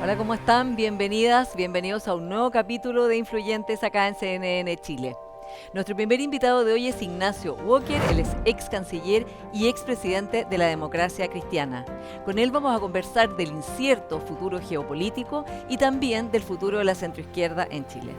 Hola, ¿cómo están? Bienvenidas, bienvenidos a un nuevo capítulo de Influyentes acá en CNN Chile. Nuestro primer invitado de hoy es Ignacio Walker, él es ex canciller y expresidente de la democracia cristiana. Con él vamos a conversar del incierto futuro geopolítico y también del futuro de la centroizquierda en Chile.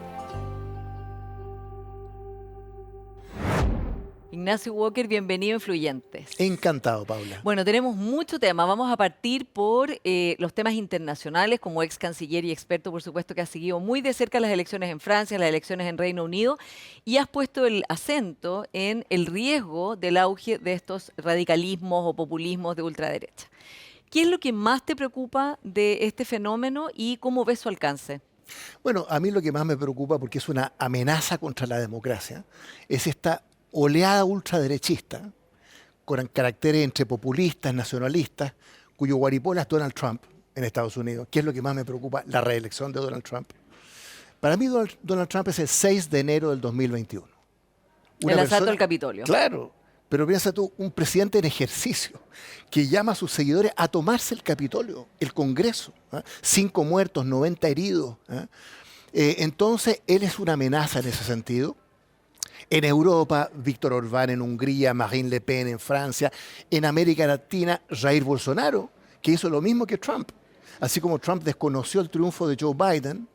Ignacio Walker, bienvenido a Influyentes. Encantado, Paula. Bueno, tenemos mucho tema. Vamos a partir por los temas internacionales. Como ex canciller y experto, por supuesto, que has seguido muy de cerca las elecciones en Francia, las elecciones en Reino Unido, y has puesto el acento en el riesgo del auge de estos radicalismos o populismos de ultraderecha. ¿Qué es lo que más te preocupa de este fenómeno y cómo ves su alcance? Bueno, a mí lo que más me preocupa, porque es una amenaza contra la democracia, es esta oleada ultraderechista con caracteres entre populistas, nacionalistas, cuyo guaripola es Donald Trump en Estados Unidos. ¿Qué es lo que más me preocupa? La reelección de Donald Trump. Para mí, Donald Trump es el 6 de enero del 2021. El asalto al Capitolio. Claro, pero piensa tú, un presidente en ejercicio que llama a sus seguidores a tomarse el Capitolio, el Congreso. 5 muertos, 90 heridos. Entonces, él es una amenaza en ese sentido. En Europa, Víctor Orbán en Hungría, Marine Le Pen en Francia. En América Latina, Jair Bolsonaro, que hizo lo mismo que Trump. Así como Trump desconoció el triunfo de Joe Biden,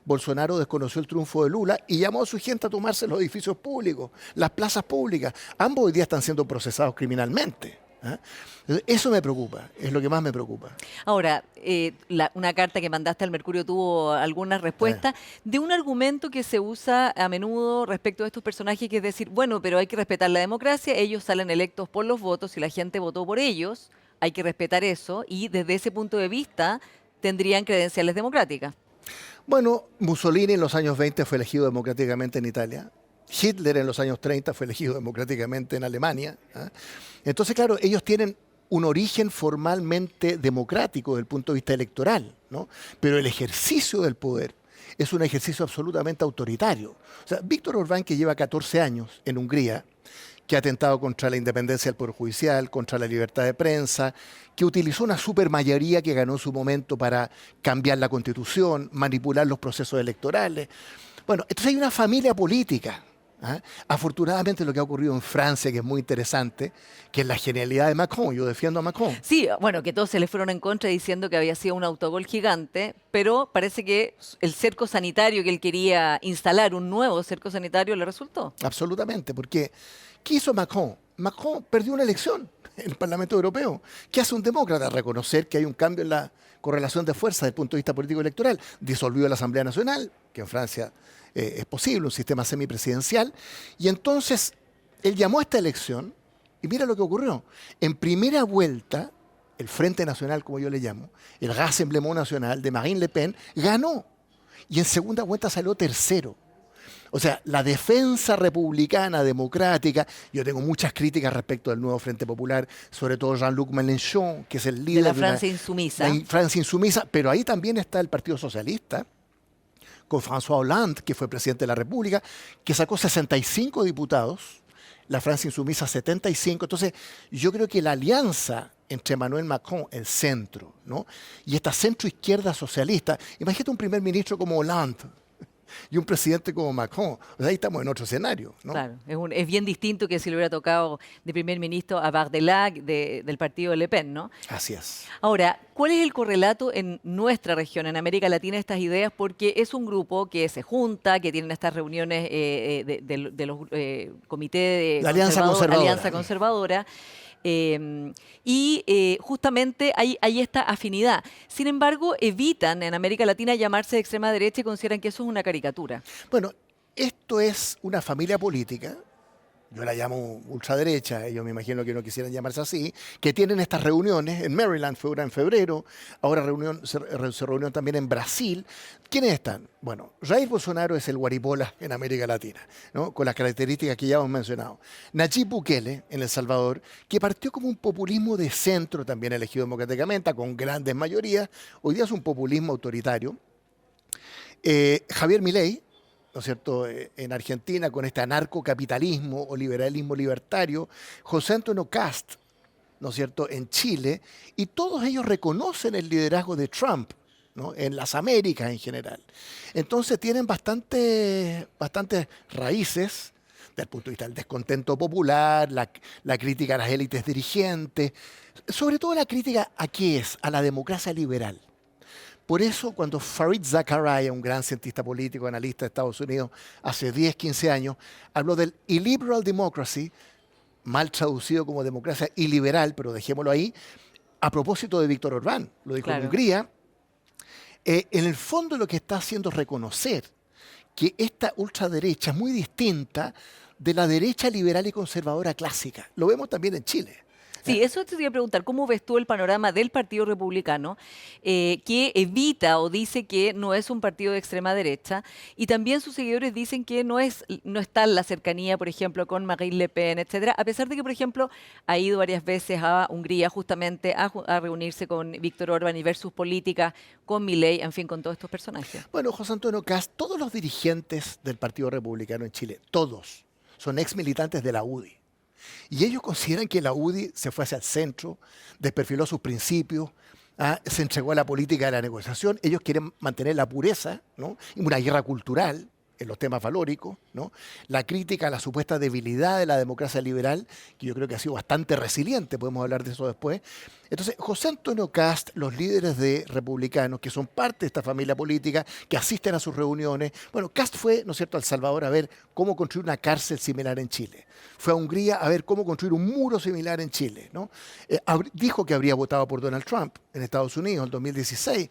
Bolsonaro desconoció el triunfo de Lula y llamó a su gente a tomarse los edificios públicos, las plazas públicas. Ambos hoy día están siendo procesados criminalmente. Eso me preocupa, es lo que más me preocupa. Ahora, una carta que mandaste al Mercurio tuvo algunas respuestas de un argumento que se usa a menudo respecto a estos personajes, que es decir, bueno, pero hay que respetar la democracia, ellos salen electos por los votos y la gente votó por ellos, hay que respetar eso y desde ese punto de vista tendrían credenciales democráticas. Bueno, Mussolini en los años 20 fue elegido democráticamente en Italia. Hitler en los años 30 fue elegido democráticamente en Alemania. Entonces, claro, ellos tienen un origen formalmente democrático desde el punto de vista electoral, ¿no? Pero el ejercicio del poder es un ejercicio absolutamente autoritario. O sea, Víctor Orbán, que lleva 14 años en Hungría, que ha atentado contra la independencia del Poder Judicial, contra la libertad de prensa, que utilizó una supermayoría que ganó en su momento para cambiar la Constitución, manipular los procesos electorales. Bueno, entonces hay una familia política. Afortunadamente lo que ha ocurrido en Francia, que es muy interesante, que es la genialidad de Macron. Yo defiendo a Macron. Sí, bueno, que todos se le fueron en contra diciendo que había sido un autogol gigante, pero parece que el cerco sanitario que él quería instalar, un nuevo cerco sanitario, le resultó. Absolutamente, porque ¿qué hizo Macron? Macron perdió una elección en el Parlamento Europeo. ¿Qué hace un demócrata? Reconocer que hay un cambio en la correlación de fuerza desde el punto de vista político electoral. Disolvió la Asamblea Nacional, que en Francia es posible, un sistema semipresidencial. Y entonces él llamó a esta elección y mira lo que ocurrió. En primera vuelta, el Frente Nacional, como yo le llamo, el Rassemblement National de Marine Le Pen, ganó. Y en segunda vuelta salió tercero. O sea, la defensa republicana, democrática, yo tengo muchas críticas respecto del nuevo Frente Popular, sobre todo Jean-Luc Mélenchon, que es el líder de la Francia insumisa. La Francia insumisa, pero ahí también está el Partido Socialista, con François Hollande, que fue presidente de la República, que sacó 65 diputados, la Francia insumisa 75. Entonces, yo creo que la alianza entre Emmanuel Macron, el centro, ¿no?, y esta centro-izquierda socialista, imagínate un primer ministro como Hollande, y un presidente como Macron. O sea, ahí estamos en otro escenario, ¿no? Claro, es bien distinto que si le hubiera tocado de primer ministro a Bardella del partido de Le Pen, ¿no? Así es. Ahora, ¿cuál es el correlato en nuestra región, en América Latina, de estas ideas? Porque es un grupo que se junta, que tienen estas reuniones de los comités de La Alianza Conservadora. Alianza Conservadora. Justamente hay esta afinidad. Sin embargo, evitan en América Latina llamarse de extrema derecha y consideran que eso es una caricatura. Bueno, esto es una familia política, yo la llamo ultraderecha, ellos me imagino que no quisieran llamarse así, que tienen estas reuniones, en Maryland fue una en febrero, ahora se reunió también en Brasil. ¿Quiénes están? Bueno, Jair Bolsonaro es el guaripola en América Latina, ¿no?, con las características que ya hemos mencionado. Nayib Bukele en El Salvador, que partió como un populismo de centro, también elegido democráticamente, con grandes mayorías, hoy día es un populismo autoritario. Javier Milei, ¿no es cierto?, en Argentina, con este anarcocapitalismo o liberalismo libertario, José Antonio Kast, ¿no es cierto?, en Chile, y todos ellos reconocen el liderazgo de Trump ¿no? En las Américas en general. Entonces tienen bastantes raíces desde el punto de vista del descontento popular, la crítica a las élites dirigentes, sobre todo la crítica a qué es, a la democracia liberal. Por eso, cuando Fareed Zakaria, un gran cientista político, analista de Estados Unidos, hace 10, 15 años, habló del illiberal democracy, mal traducido como democracia iliberal, pero dejémoslo ahí, a propósito de Víctor Orbán, lo dijo en Claro. Hungría, en el fondo lo que está haciendo es reconocer que esta ultraderecha es muy distinta de la derecha liberal y conservadora clásica. Lo vemos también en Chile. Sí, eso te iba a preguntar, ¿cómo ves tú el panorama del Partido Republicano que evita o dice que no es un partido de extrema derecha? Y también sus seguidores dicen que no está en la cercanía, por ejemplo, con Marine Le Pen, etcétera, a pesar de que, por ejemplo, ha ido varias veces a Hungría justamente a reunirse con Víctor Orbán y ver sus políticas con Milei, en fin, con todos estos personajes. Bueno, José Antonio Kast, todos los dirigentes del Partido Republicano en Chile, todos, son ex militantes de la UDI. Y ellos consideran que la UDI se fue hacia el centro, desperfiló sus principios, se entregó a la política de la negociación. Ellos quieren mantener la pureza, ¿no? Y una guerra cultural en los temas valóricos, ¿no? La crítica a la supuesta debilidad de la democracia liberal, que yo creo que ha sido bastante resiliente, podemos hablar de eso después. Entonces, José Antonio Kast, los líderes de republicanos, que son parte de esta familia política, que asisten a sus reuniones. Bueno, Kast fue, ¿no es cierto?, a El Salvador a ver cómo construir una cárcel similar en Chile. Fue a Hungría a ver cómo construir un muro similar en Chile, ¿no? Dijo que habría votado por Donald Trump en Estados Unidos en 2016.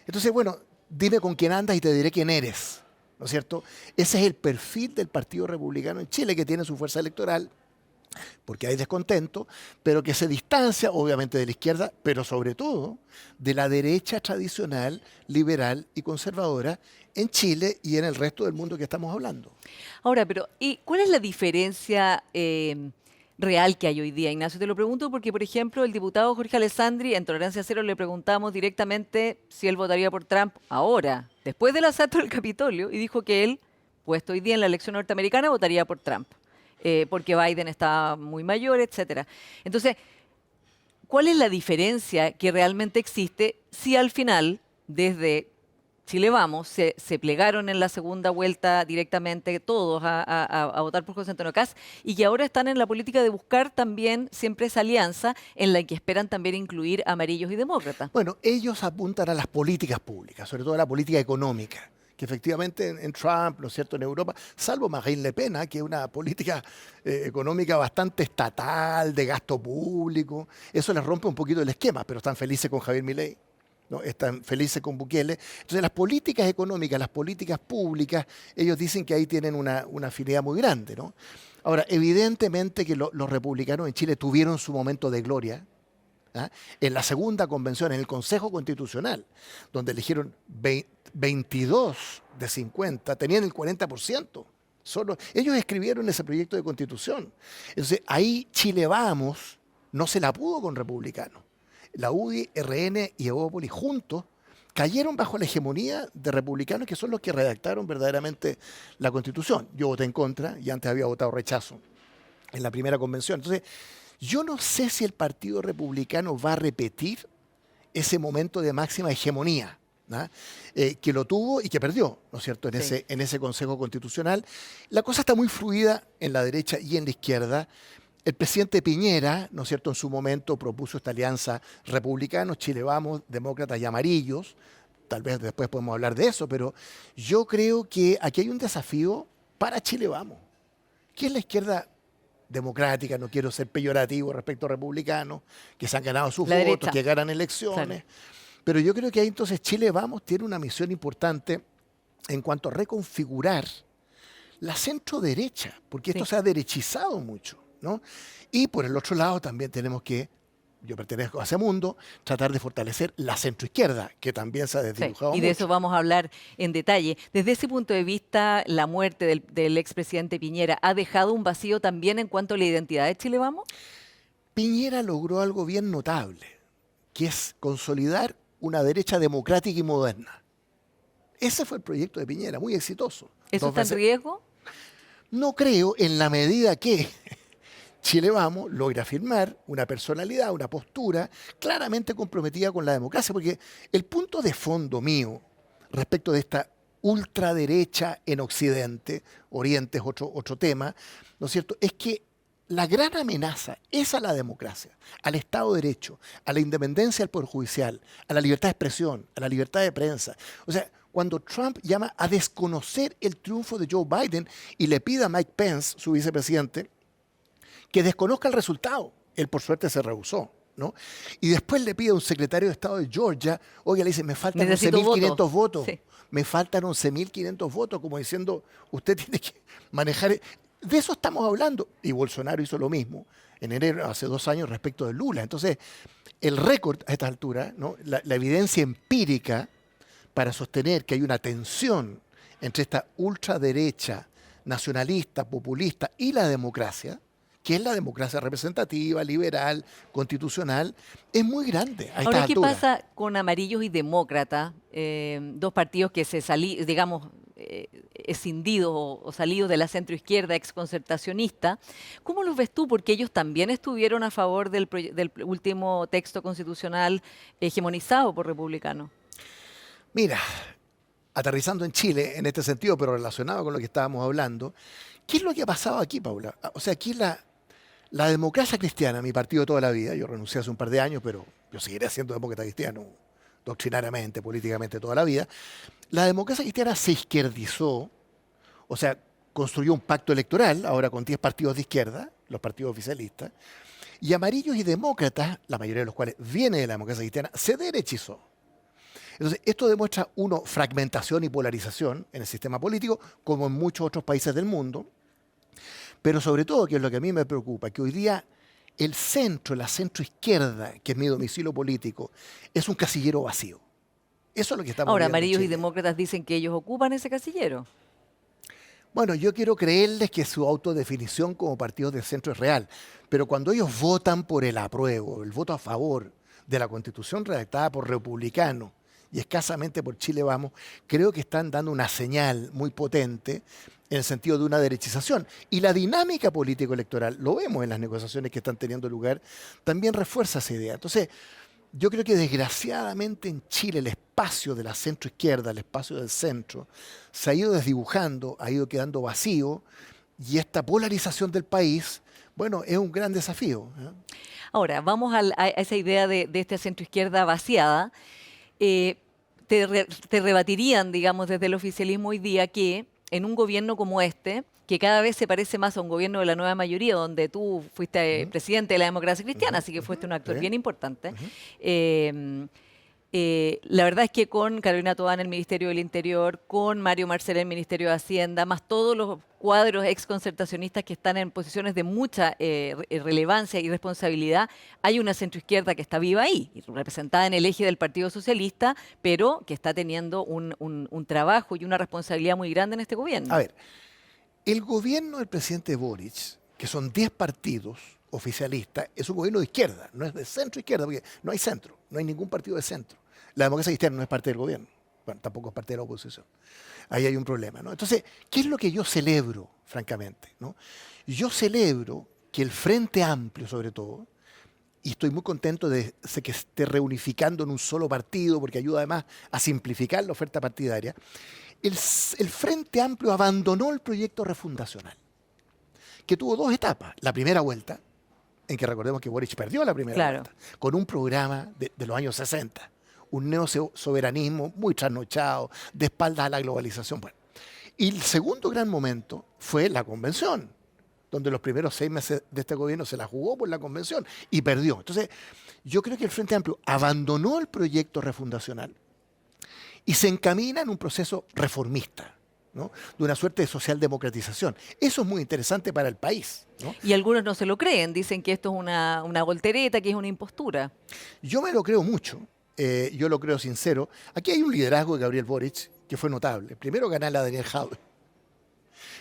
Entonces, bueno, dime con quién andas y te diré quién eres, ¿no es cierto? Ese es el perfil del Partido Republicano en Chile, que tiene su fuerza electoral, porque hay descontento, pero que se distancia obviamente de la izquierda, pero sobre todo de la derecha tradicional, liberal y conservadora en Chile y en el resto del mundo que estamos hablando. Ahora, pero ¿y cuál es la diferencia real que hay hoy día, Ignacio? Te lo pregunto porque, por ejemplo, el diputado Jorge Alessandri, en Tolerancia Cero, le preguntamos directamente si él votaría por Trump ahora, después del asalto del Capitolio, y dijo que él, puesto hoy día en la elección norteamericana, votaría por Trump, porque Biden está muy mayor, etcétera. Entonces, ¿cuál es la diferencia que realmente existe si al final, desde Chile Vamos, se plegaron en la segunda vuelta directamente todos a votar por José Antonio Kast y que ahora están en la política de buscar también siempre esa alianza en la que esperan también incluir amarillos y demócratas? Bueno, ellos apuntan a las políticas públicas, sobre todo a la política económica, que efectivamente en Trump, ¿no es cierto?, en Europa, salvo Marine Le Pen, que es una política económica bastante estatal, de gasto público, eso les rompe un poquito el esquema, pero están felices con Javier Milei, ¿no? Están felices con Bukele. Entonces las políticas económicas, las políticas públicas, ellos dicen que ahí tienen una afinidad muy grande, ¿no? Ahora, evidentemente que los republicanos en Chile tuvieron su momento de gloria, en la segunda convención, en el Consejo Constitucional, donde eligieron 22 de 50, tenían el 40%. Solo, ellos escribieron ese proyecto de constitución. Entonces, ahí Chile Vamos no se la pudo con republicanos. La UDI, RN y Evópolis juntos cayeron bajo la hegemonía de republicanos, que son los que redactaron verdaderamente la Constitución. Yo voté en contra y antes había votado rechazo en la primera convención. Entonces, yo no sé si el Partido Republicano va a repetir ese momento de máxima hegemonía, ¿no? Que lo tuvo y que perdió, ¿no es cierto?, en ese Consejo Constitucional. La cosa está muy fluida en la derecha y en la izquierda. El presidente Piñera, ¿no es cierto?, en su momento propuso esta alianza republicanos, Chile Vamos, demócratas y amarillos. Tal vez después podemos hablar de eso, pero yo creo que aquí hay un desafío para Chile Vamos, que es la izquierda democrática, no quiero ser peyorativo respecto a republicanos, que se han ganado sus votos, derecha, que ganan elecciones. claro. Pero yo creo que ahí entonces Chile Vamos tiene una misión importante en cuanto a reconfigurar la centro-derecha, porque esto Sí. se ha derechizado mucho, ¿no? Y por el otro lado también tenemos que, yo pertenezco a ese mundo, tratar de fortalecer la centroizquierda, que también se ha Sí, desdibujado y de mucho. eso vamos a hablar en detalle. Desde ese punto de vista, la muerte del expresidente Piñera ha dejado un vacío también en cuanto a la identidad de Chile Vamos. Piñera logró algo bien notable, que es consolidar una derecha democrática y moderna. Ese fue el proyecto de Piñera, muy exitoso. ¿Eso Dos está en veces. riesgo? No creo, en la medida que Chile Vamos logra firmar una personalidad, una postura claramente comprometida con la democracia, porque el punto de fondo mío respecto de esta ultraderecha en Occidente, Oriente es otro tema, ¿no es cierto?, es que la gran amenaza es a la democracia, al Estado de Derecho, a la independencia del Poder Judicial, a la libertad de expresión, a la libertad de prensa. O sea, cuando Trump llama a desconocer el triunfo de Joe Biden y le pide a Mike Pence, su vicepresidente, que desconozca el resultado, él por suerte se rehusó, ¿no? Y después le pide a un secretario de Estado de Georgia, oiga, le dice, me faltan Necesito 11.500 votos. Sí. Me faltan 11.500 votos, como diciendo, usted tiene que manejar. De eso estamos hablando. Y Bolsonaro hizo lo mismo en enero, hace 2 años, respecto de Lula. Entonces, el récord a esta altura, ¿no?, la evidencia empírica para sostener que hay una tensión entre esta ultraderecha nacionalista, populista y la democracia, que es la democracia representativa, liberal, constitucional, es muy grande a estas Ahora, ¿qué alturas. pasa con amarillos y demócratas? Dos partidos que se digamos, escindidos o salidos de la centroizquierda exconcertacionista. ¿Cómo los ves tú? Porque ellos también estuvieron a favor del último texto constitucional hegemonizado por republicanos. Mira, aterrizando en Chile en este sentido, pero relacionado con lo que estábamos hablando, ¿qué es lo que ha pasado aquí, Paula? O sea, aquí la democracia cristiana, mi partido toda la vida, yo renuncié hace un par de años, pero yo seguiré siendo demócrata cristiano doctrinariamente, políticamente toda la vida. La democracia cristiana se izquierdizó, o sea, construyó un pacto electoral, ahora con 10 partidos de izquierda, los partidos oficialistas, y amarillos y demócratas, la mayoría de los cuales viene de la democracia cristiana, se derechizó. Entonces, esto demuestra, uno, fragmentación y polarización en el sistema político, como en muchos otros países del mundo, pero sobre todo, que es lo que a mí me preocupa, que hoy día el centro, la centroizquierda, que es mi domicilio político, es un casillero vacío. Eso es lo que estamos Ahora, viendo en amarillos y Chile. demócratas dicen que ellos ocupan ese casillero. Bueno, yo quiero creerles que su autodefinición como partidos de centro es real, pero cuando ellos votan por el apruebo, el voto a favor de la Constitución redactada por republicanos y escasamente por Chile Vamos, creo que están dando una señal muy potente en el sentido de una derechización. Y la dinámica político-electoral, lo vemos en las negociaciones que están teniendo lugar, también refuerza esa idea. Entonces, yo creo que desgraciadamente en Chile el espacio de la centroizquierda, el espacio del centro, se ha ido desdibujando, ha ido quedando vacío, y esta polarización del país, bueno, es un gran desafío, ¿eh? Ahora, vamos a esa idea de esta centroizquierda vaciada. Te rebatirían, digamos, desde el oficialismo hoy día que en un gobierno como este, que cada vez se parece más a un gobierno de la nueva mayoría, donde tú fuiste presidente de la democracia cristiana, así que fuiste un actor Sí. bien importante. La verdad es que con Carolina Toá en el Ministerio del Interior, con Mario Marcel en el Ministerio de Hacienda, más todos los cuadros exconcertacionistas que están en posiciones de mucha relevancia y responsabilidad, hay una centroizquierda que está viva ahí, representada en el eje del Partido Socialista, pero que está teniendo un trabajo y una responsabilidad muy grande en este gobierno. A ver, el gobierno del presidente Boric, que son 10 partidos oficialistas, es un gobierno de izquierda, no es de centro-izquierda, porque no hay centro, no hay ningún partido de centro. La democracia cristiana no es parte del gobierno, bueno, tampoco es parte de la oposición. Ahí hay un problema, ¿no? Entonces, ¿qué es lo que yo celebro, francamente, ¿no? Yo celebro que el Frente Amplio, sobre todo, y estoy muy contento de que esté reunificando en un solo partido, porque ayuda además a simplificar la oferta partidaria, el Frente Amplio abandonó el proyecto refundacional, que tuvo 2 etapas. La primera vuelta, en que recordemos que Boric perdió la primera vuelta, con un programa de los años 60, un neosoberanismo muy trasnochado, de espaldas a la globalización. Bueno. Y el segundo gran momento fue la convención, donde los primeros 6 meses de este gobierno se la jugó por la convención y perdió. Entonces, yo creo que el Frente Amplio abandonó el proyecto refundacional y se encamina en un proceso reformista, ¿no?, de una suerte de socialdemocratización. Eso es muy interesante para el país, ¿no? Y algunos no se lo creen, dicen que esto es una voltereta, que es una impostura. Yo me lo creo mucho, yo lo creo sincero. Aquí hay un liderazgo de Gabriel Boric que fue notable. Primero, ganar a Daniel Jadwe,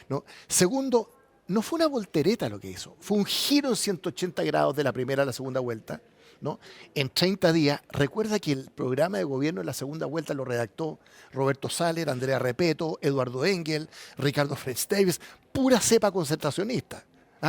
¿no? Segundo, no fue una voltereta lo que hizo, fue un giro en 180 grados de la primera a la segunda vuelta, ¿no? En 30 días. Recuerda que el programa de gobierno en la segunda vuelta lo redactó Roberto Saller, Andrea Repeto, Eduardo Engel, Ricardo Freix Davis, pura cepa concertacionista,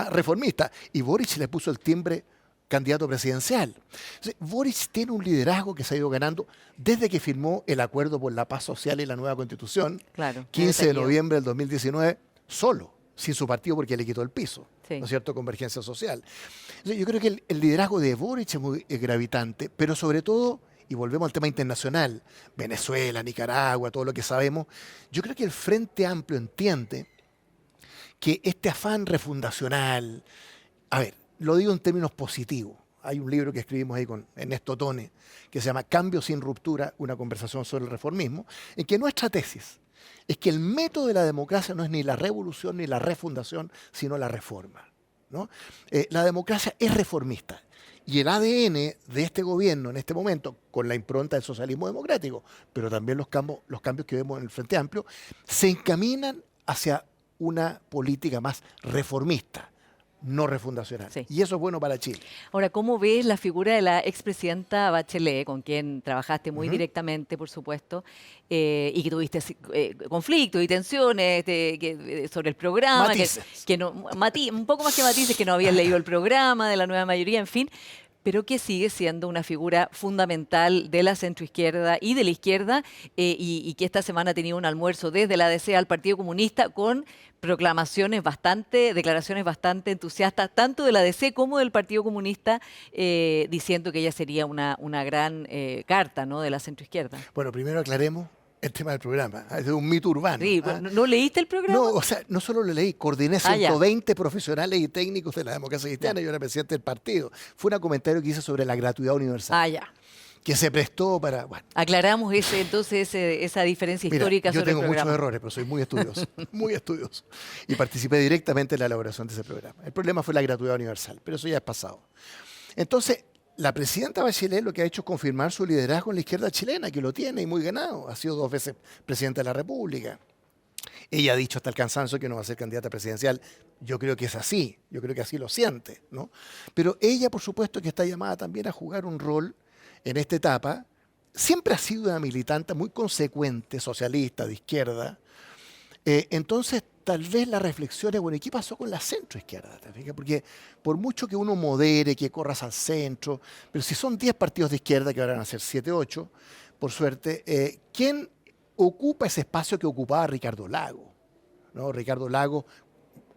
reformista. Y Boric le puso el timbre candidato presidencial. Entonces, Boric tiene un liderazgo que se ha ido ganando desde que firmó el Acuerdo por la Paz Social y la nueva Constitución, Claro, 15 de noviembre del 2019, solo, sin su partido porque le quitó el piso, Sí. ¿no es cierto?, Convergencia Social. Entonces, yo creo que el liderazgo de Boric es muy gravitante, pero sobre todo, y volvemos al tema internacional, Venezuela, Nicaragua, todo lo que sabemos, yo creo que el Frente Amplio entiende que este afán refundacional, a ver, lo digo en términos positivos. Hay un libro que escribimos ahí con Ernesto Tone que se llama Cambio sin ruptura, una conversación sobre el reformismo, en que nuestra tesis es que el método de la democracia no es ni la revolución ni la refundación, sino la reforma, ¿no? La democracia es reformista. Y el ADN de este gobierno en este momento, con la impronta del socialismo democrático, pero también los cambios que vemos en el Frente Amplio, se encaminan hacia una política más reformista, no refundacional. Sí. Y eso es bueno para Chile. Ahora, ¿cómo ves la figura de la expresidenta Bachelet, con quien trabajaste muy directamente, por supuesto, y que tuviste conflictos y tensiones sobre el programa? Matices. Un poco más que matices, que no habías leído el programa de la nueva mayoría, en fin, pero que sigue siendo una figura fundamental de la centroizquierda y de la izquierda, y que esta semana ha tenido un almuerzo desde la ADC al Partido Comunista con declaraciones bastante entusiastas, tanto de la ADC como del Partido Comunista, diciendo que ella sería una gran carta, ¿no?, de la centroizquierda. Bueno, primero aclaremos el tema del programa. Es un mito urbano. Sí, ¿no leíste el programa? No, o sea, no solo lo leí, coordiné Ah, ya. 120 profesionales y técnicos de la democracia cristiana, yo era presidente del partido. Fue un comentario que hice sobre la gratuidad universal, Ah, ya. que se prestó para... Bueno, Aclaramos esa diferencia mira, histórica yo sobre el tengo muchos programa. errores, pero soy muy estudioso, muy estudioso. Y participé directamente en la elaboración de ese programa. El problema fue la gratuidad universal, pero eso ya es pasado. Entonces, la presidenta Bachelet lo que ha hecho es confirmar su liderazgo en la izquierda chilena, que lo tiene y muy ganado. Ha sido 2 veces presidenta de la República. Ella ha dicho hasta el cansancio que no va a ser candidata presidencial. Yo creo que es así, yo creo que así lo siente, ¿no? Pero ella, por supuesto, que está llamada también a jugar un rol en esta etapa. Siempre ha sido una militante muy consecuente, socialista, de izquierda. Entonces, tal vez la reflexión es, bueno, ¿y qué pasó con la centroizquierda? ¿Te fijas? Porque por mucho que uno modere, que corras al centro, pero si son 10 partidos de izquierda, que ahora van a ser 7, 8, por suerte, ¿quién ocupa ese espacio que ocupaba Ricardo Lago? ¿No? Ricardo Lago,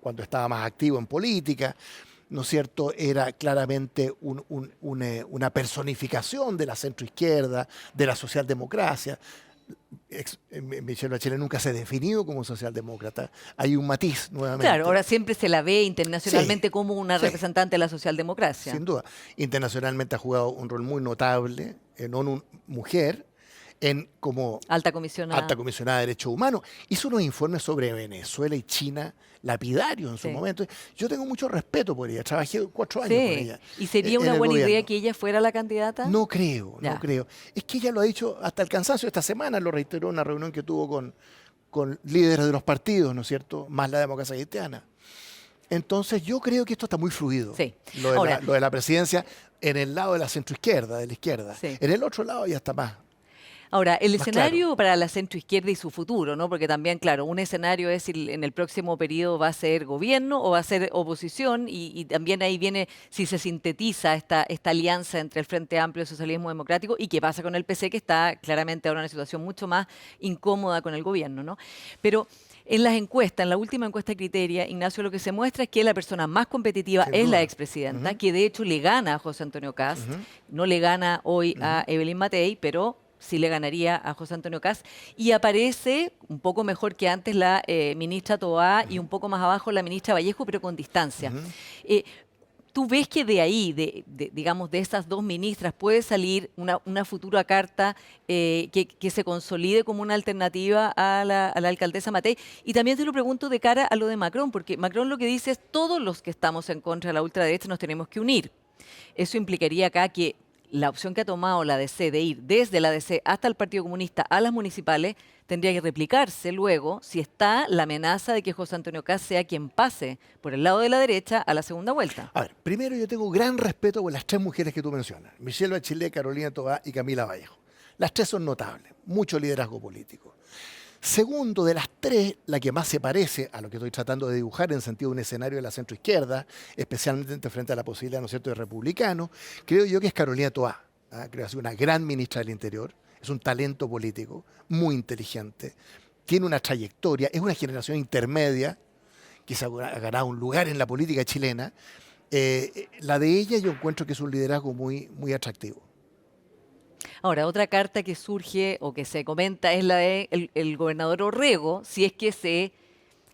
cuando estaba más activo en política, ¿no es cierto?, era claramente una personificación de la centroizquierda, de la socialdemocracia. Michelle Bachelet nunca se ha definido como socialdemócrata. Hay un matiz nuevamente. Claro, ahora siempre se la ve internacionalmente Sí, como una sí. representante de la socialdemocracia. Sin duda. Internacionalmente ha jugado un rol muy notable en ONU Mujer, como Alta comisionada. alta comisionada de derechos humanos. Hizo unos informes sobre Venezuela y China lapidarios en su Sí. momento. Yo tengo mucho respeto por ella. Trabajé 4 años con Sí. ella. ¿Y sería en una el buena idea gobierno. que ella fuera la candidata? No creo, Ya. no creo. Es que ella lo ha dicho hasta el cansancio. Esta semana lo reiteró en una reunión que tuvo con líderes de los partidos, ¿no es cierto? Más la democracia cristiana. Entonces yo creo que esto está muy fluido. Sí. Lo de, Ahora- lo de la presidencia en el lado de la centroizquierda, de la izquierda. Sí. En el otro lado ya está más. Ahora, el Más escenario para la centroizquierda y su futuro, ¿no? Porque también, claro, un escenario es si en el próximo periodo va a ser gobierno o va a ser oposición, y también ahí viene si se sintetiza esta alianza entre el Frente Amplio y el Socialismo Democrático, y qué pasa con el PC, que está claramente ahora en una situación mucho más incómoda con el gobierno, ¿no? Pero en las encuestas, en la última encuesta Criteria, Ignacio, lo que se muestra es que la persona más competitiva Sin es duda. la expresidenta, que de hecho le gana a José Antonio Kast, no le gana hoy a Evelyn Matei, pero sí le ganaría a José Antonio Kast, y aparece un poco mejor que antes la ministra Toá y un poco más abajo la ministra Vallejo, pero con distancia. ¿Tú ves que de ahí, digamos, de esas dos ministras, puede salir una futura carta que se consolide como una alternativa a la alcaldesa Matei? Y también te lo pregunto de cara a lo de Macron, porque Macron lo que dice es: todos los que estamos en contra de la ultraderecha nos tenemos que unir. Eso implicaría acá que la opción que ha tomado la ADC de ir desde la ADC hasta el Partido Comunista a las municipales tendría que replicarse luego si está la amenaza de que José Antonio Kast sea quien pase por el lado de la derecha a la segunda vuelta. A ver, primero yo tengo gran respeto por las 3 mujeres que tú mencionas. Michelle Bachelet, Carolina Toá y Camila Vallejo. Las 3 son notables, mucho liderazgo político. Segundo, de las tres, la que más se parece a lo que estoy tratando de dibujar en sentido de un escenario de la centroizquierda, especialmente frente a la posibilidad, ¿no es cierto?, de republicano, creo yo que es Carolina Toá. Creo que ha sido una gran ministra del Interior, es un talento político, muy inteligente, tiene una trayectoria, es una generación intermedia, que se ha ganado un lugar en la política chilena. La de ella yo encuentro que es un liderazgo muy, muy atractivo. Ahora, otra carta que surge o que se comenta es la de el gobernador Orrego, si es que se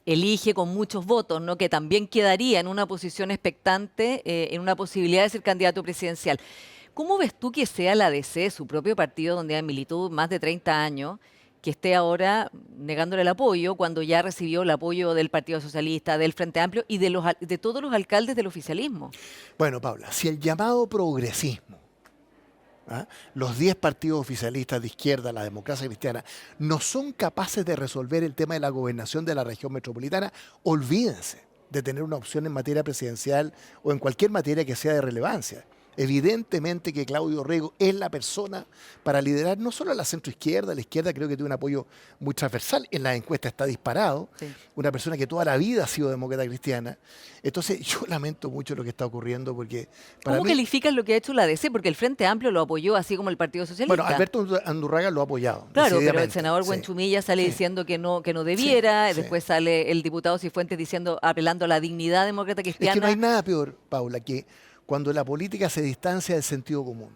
elige con muchos votos, ¿no? Que también quedaría en una posición expectante, en una posibilidad de ser candidato presidencial. ¿Cómo ves tú que sea la DC, su propio partido donde ha militado más de 30 años, que esté ahora negándole el apoyo cuando ya recibió el apoyo del Partido Socialista, del Frente Amplio y de todos los alcaldes del oficialismo? Bueno, Paula, si el llamado progresismo, los 10 partidos oficialistas de izquierda, la democracia cristiana, no son capaces de resolver el tema de la gobernación de la región metropolitana, olvídense de tener una opción en materia presidencial o en cualquier materia que sea de relevancia. Evidentemente que Claudio Orrego es la persona para liderar no solo a la centroizquierda, la izquierda creo que tiene un apoyo muy transversal, en la encuesta está disparado, Sí. una persona que toda la vida ha sido demócrata cristiana. Entonces yo lamento mucho lo que está ocurriendo porque para ¿Cómo mí, calificas lo que ha hecho la DC? Porque el Frente Amplio lo apoyó, así como el Partido bueno, Socialista. Alberto Andurraga lo ha apoyado, Claro, pero el decididamente, senador sí. Buenchumilla sale Sí. diciendo que no Sí, debiera, sí. después sale el diputado Cifuentes diciendo, apelando a la dignidad demócrata Es que no hay cristiana. nada peor, Paula, que cuando la política se distancia del sentido común.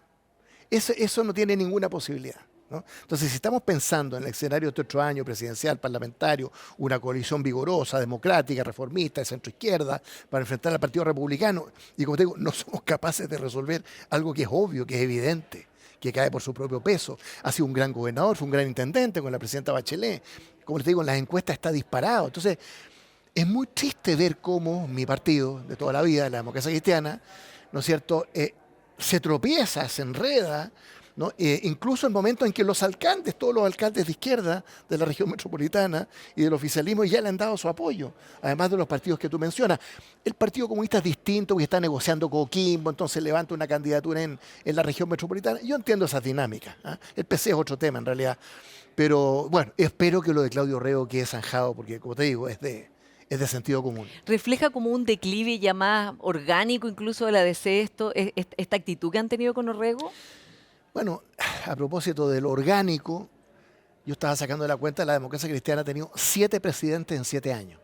Eso no tiene ninguna posibilidad, ¿no? Entonces, si estamos pensando en el escenario de este otro año presidencial, parlamentario, una coalición vigorosa, democrática, reformista, de centroizquierda, para enfrentar al Partido Republicano, y como te digo, no somos capaces de resolver algo que es obvio, que es evidente, que cae por su propio peso. Ha sido un gran gobernador, fue un gran intendente con la presidenta Bachelet. Como les digo, en las encuestas está disparado. Entonces, es muy triste ver cómo mi partido, de toda la vida, la democracia cristiana, ¿no es cierto?, se tropieza, se enreda, ¿no? Incluso en momentos en que los alcaldes, todos los alcaldes de izquierda de la región metropolitana y del oficialismo ya le han dado su apoyo, además de los partidos que tú mencionas. El Partido Comunista es distinto, porque está negociando con Coquimbo, entonces levanta una candidatura en la región metropolitana. Yo entiendo esas dinámicas, ¿ah? El PC es otro tema en realidad, pero bueno, espero que lo de Claudio Orrego quede zanjado, porque como te digo, es de sentido común. ¿Refleja como un declive ya más orgánico incluso de la DC esta actitud que han tenido con Orrego? Bueno, a propósito de lo orgánico, yo estaba sacando de la cuenta, la democracia cristiana ha tenido 7 presidentes en 7 años.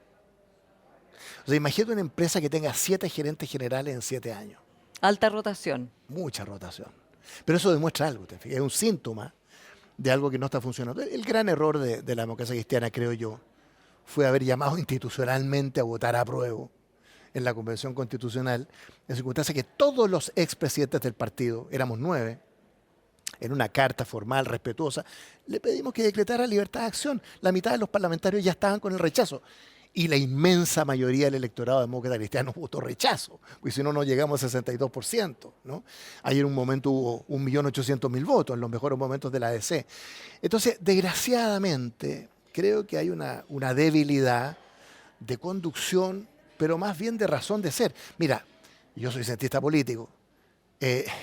O sea, imagínate una empresa que tenga 7 gerentes generales en 7 años. Alta rotación. Mucha rotación. Pero eso demuestra algo, ¿te fijas? Es un síntoma de algo que no está funcionando. El gran error de la democracia cristiana, creo yo, fue haber llamado institucionalmente a votar a prueba en la Convención Constitucional, en circunstancia que todos los expresidentes del partido, éramos 9, en una carta formal, respetuosa, le pedimos que decretara libertad de acción. La mitad de los parlamentarios ya estaban con el rechazo. Y la inmensa mayoría del electorado demócrata cristiano votó rechazo, porque si no, no llegamos al 62%, ¿no? Ayer en un momento hubo 1.800.000 votos, en los mejores momentos de la ADC. Entonces, desgraciadamente, creo que hay una debilidad de conducción, pero más bien de razón de ser. Mira, yo soy cientista político,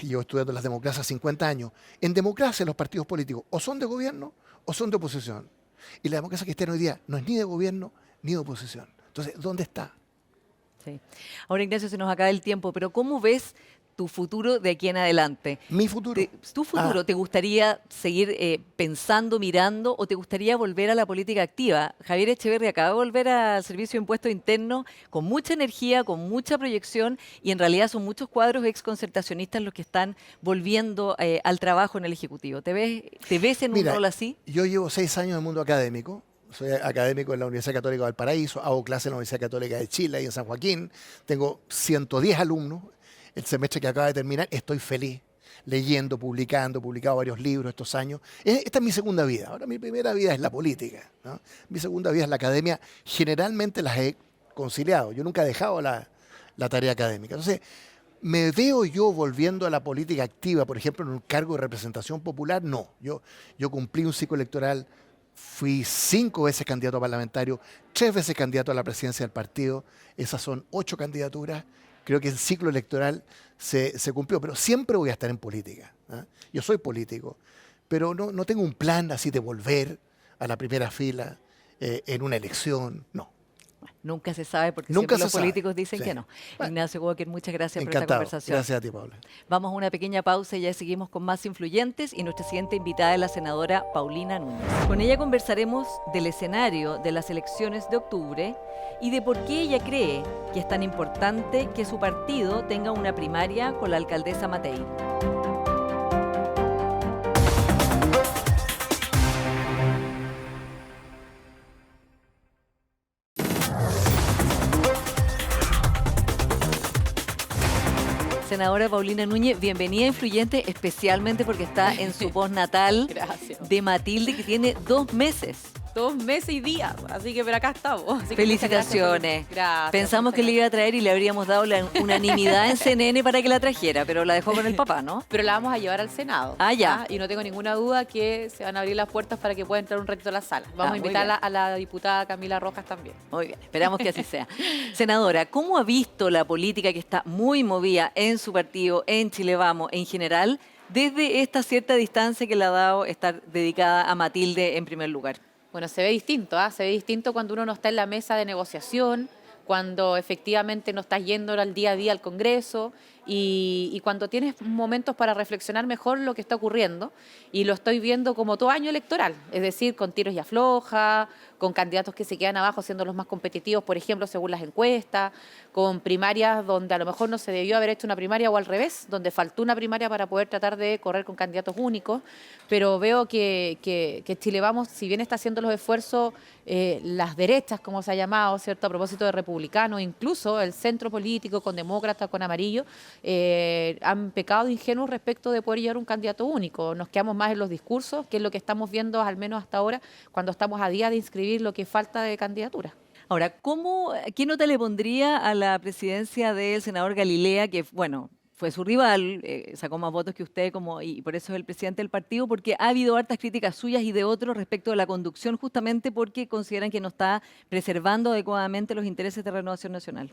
llevo estudiando las democracias 50 años. En democracia los partidos políticos o son de gobierno o son de oposición. Y la democracia cristiana hoy día no es ni de gobierno ni de oposición. Entonces, ¿dónde está? Sí. Ahora, Ignacio, se nos acaba el tiempo, pero ¿cómo ves tu futuro de aquí en adelante? Mi futuro. ¿Tu futuro te gustaría seguir pensando, mirando, o te gustaría volver a la política activa? Javier Echeverri acaba de volver al Servicio de Impuestos Internos con mucha energía, con mucha proyección, y en realidad son muchos cuadros exconcertacionistas los que están volviendo al trabajo en el Ejecutivo. ¿Te ves en un Mira, rol así? yo llevo 6 años en el mundo académico. Soy académico en la Universidad Católica de Valparaíso, hago clases en la Universidad Católica de Chile y en San Joaquín. Tengo 110 alumnos. El semestre que acaba de terminar, estoy feliz, leyendo, publicando, he publicado varios libros estos años. Esta es mi segunda vida. Ahora mi primera vida es la política, ¿no? Mi segunda vida es la academia. Generalmente las he conciliado. Yo nunca he dejado la tarea académica. Entonces, ¿me veo yo volviendo a la política activa, por ejemplo, en un cargo de representación popular? No. Yo cumplí un ciclo electoral, fui 5 veces candidato a parlamentario, 3 veces candidato a la presidencia del partido. Esas son 8 candidaturas. Creo que el ciclo electoral se cumplió, pero siempre voy a estar en política, ¿ah? Yo soy político, pero no tengo un plan así de volver a la primera fila en una elección, no. Nunca se sabe porque Nunca siempre los se sabe. políticos dicen Sí. que no. Bueno, Ignacio Walker, muchas gracias por esta encantado. conversación. Gracias a ti, Paula. Vamos a una pequeña pausa y ya seguimos con más influyentes y nuestra siguiente invitada es la senadora Paulina Núñez. Con ella conversaremos del escenario de las elecciones de octubre y de por qué ella cree que es tan importante que su partido tenga una primaria con la alcaldesa Matei. Senadora Paulina Núñez, bienvenida a Influyente, especialmente porque está en su postnatal Gracias. de Matilde, que tiene 2 meses. 2 meses y días, así que pero acá estamos. Así que Felicitaciones. Gracias. Pensamos que le iba a traer y le habríamos dado la unanimidad en CNN para que la trajera, pero la dejó con el papá, ¿no? Pero la vamos a llevar al Senado. Ah, ya. Y no tengo ninguna duda que se van a abrir las puertas para que pueda entrar un recto a la sala. Vamos a muy invitar bien. a la diputada Camila Rojas también. Muy bien, esperamos que así sea. Senadora, ¿cómo ha visto la política que está muy movida en su partido, en Chile Vamos, en general, desde esta cierta distancia que le ha dado estar dedicada a Matilde en primer lugar? Bueno, se ve distinto, ¿ah? Se ve distinto cuando uno no está en la mesa de negociación, cuando efectivamente no estás yendo al día a día al Congreso y cuando tienes momentos para reflexionar mejor lo que está ocurriendo. Y lo estoy viendo como todo año electoral, es decir, con tiros y afloja, con candidatos que se quedan abajo siendo los más competitivos, por ejemplo, según las encuestas, con primarias donde a lo mejor no se debió haber hecho una primaria o al revés, donde faltó una primaria para poder tratar de correr con candidatos únicos. Pero veo que Chile Vamos, si bien está haciendo los esfuerzos, las derechas, como se ha llamado, ¿cierto?, a propósito de republicanos, incluso el centro político con demócratas, con amarillo, han pecado de ingenuos respecto de poder llevar un candidato único. Nos quedamos más en los discursos, que es lo que estamos viendo al menos hasta ahora, cuando estamos a día de inscribir lo que falta de candidatura. Ahora, ¿qué nota le pondría a la presidencia del senador Galilea, que, bueno, fue su rival, sacó más votos que usted y por eso es el presidente del partido, porque ha habido hartas críticas suyas y de otros respecto de la conducción, justamente porque consideran que no está preservando adecuadamente los intereses de Renovación Nacional?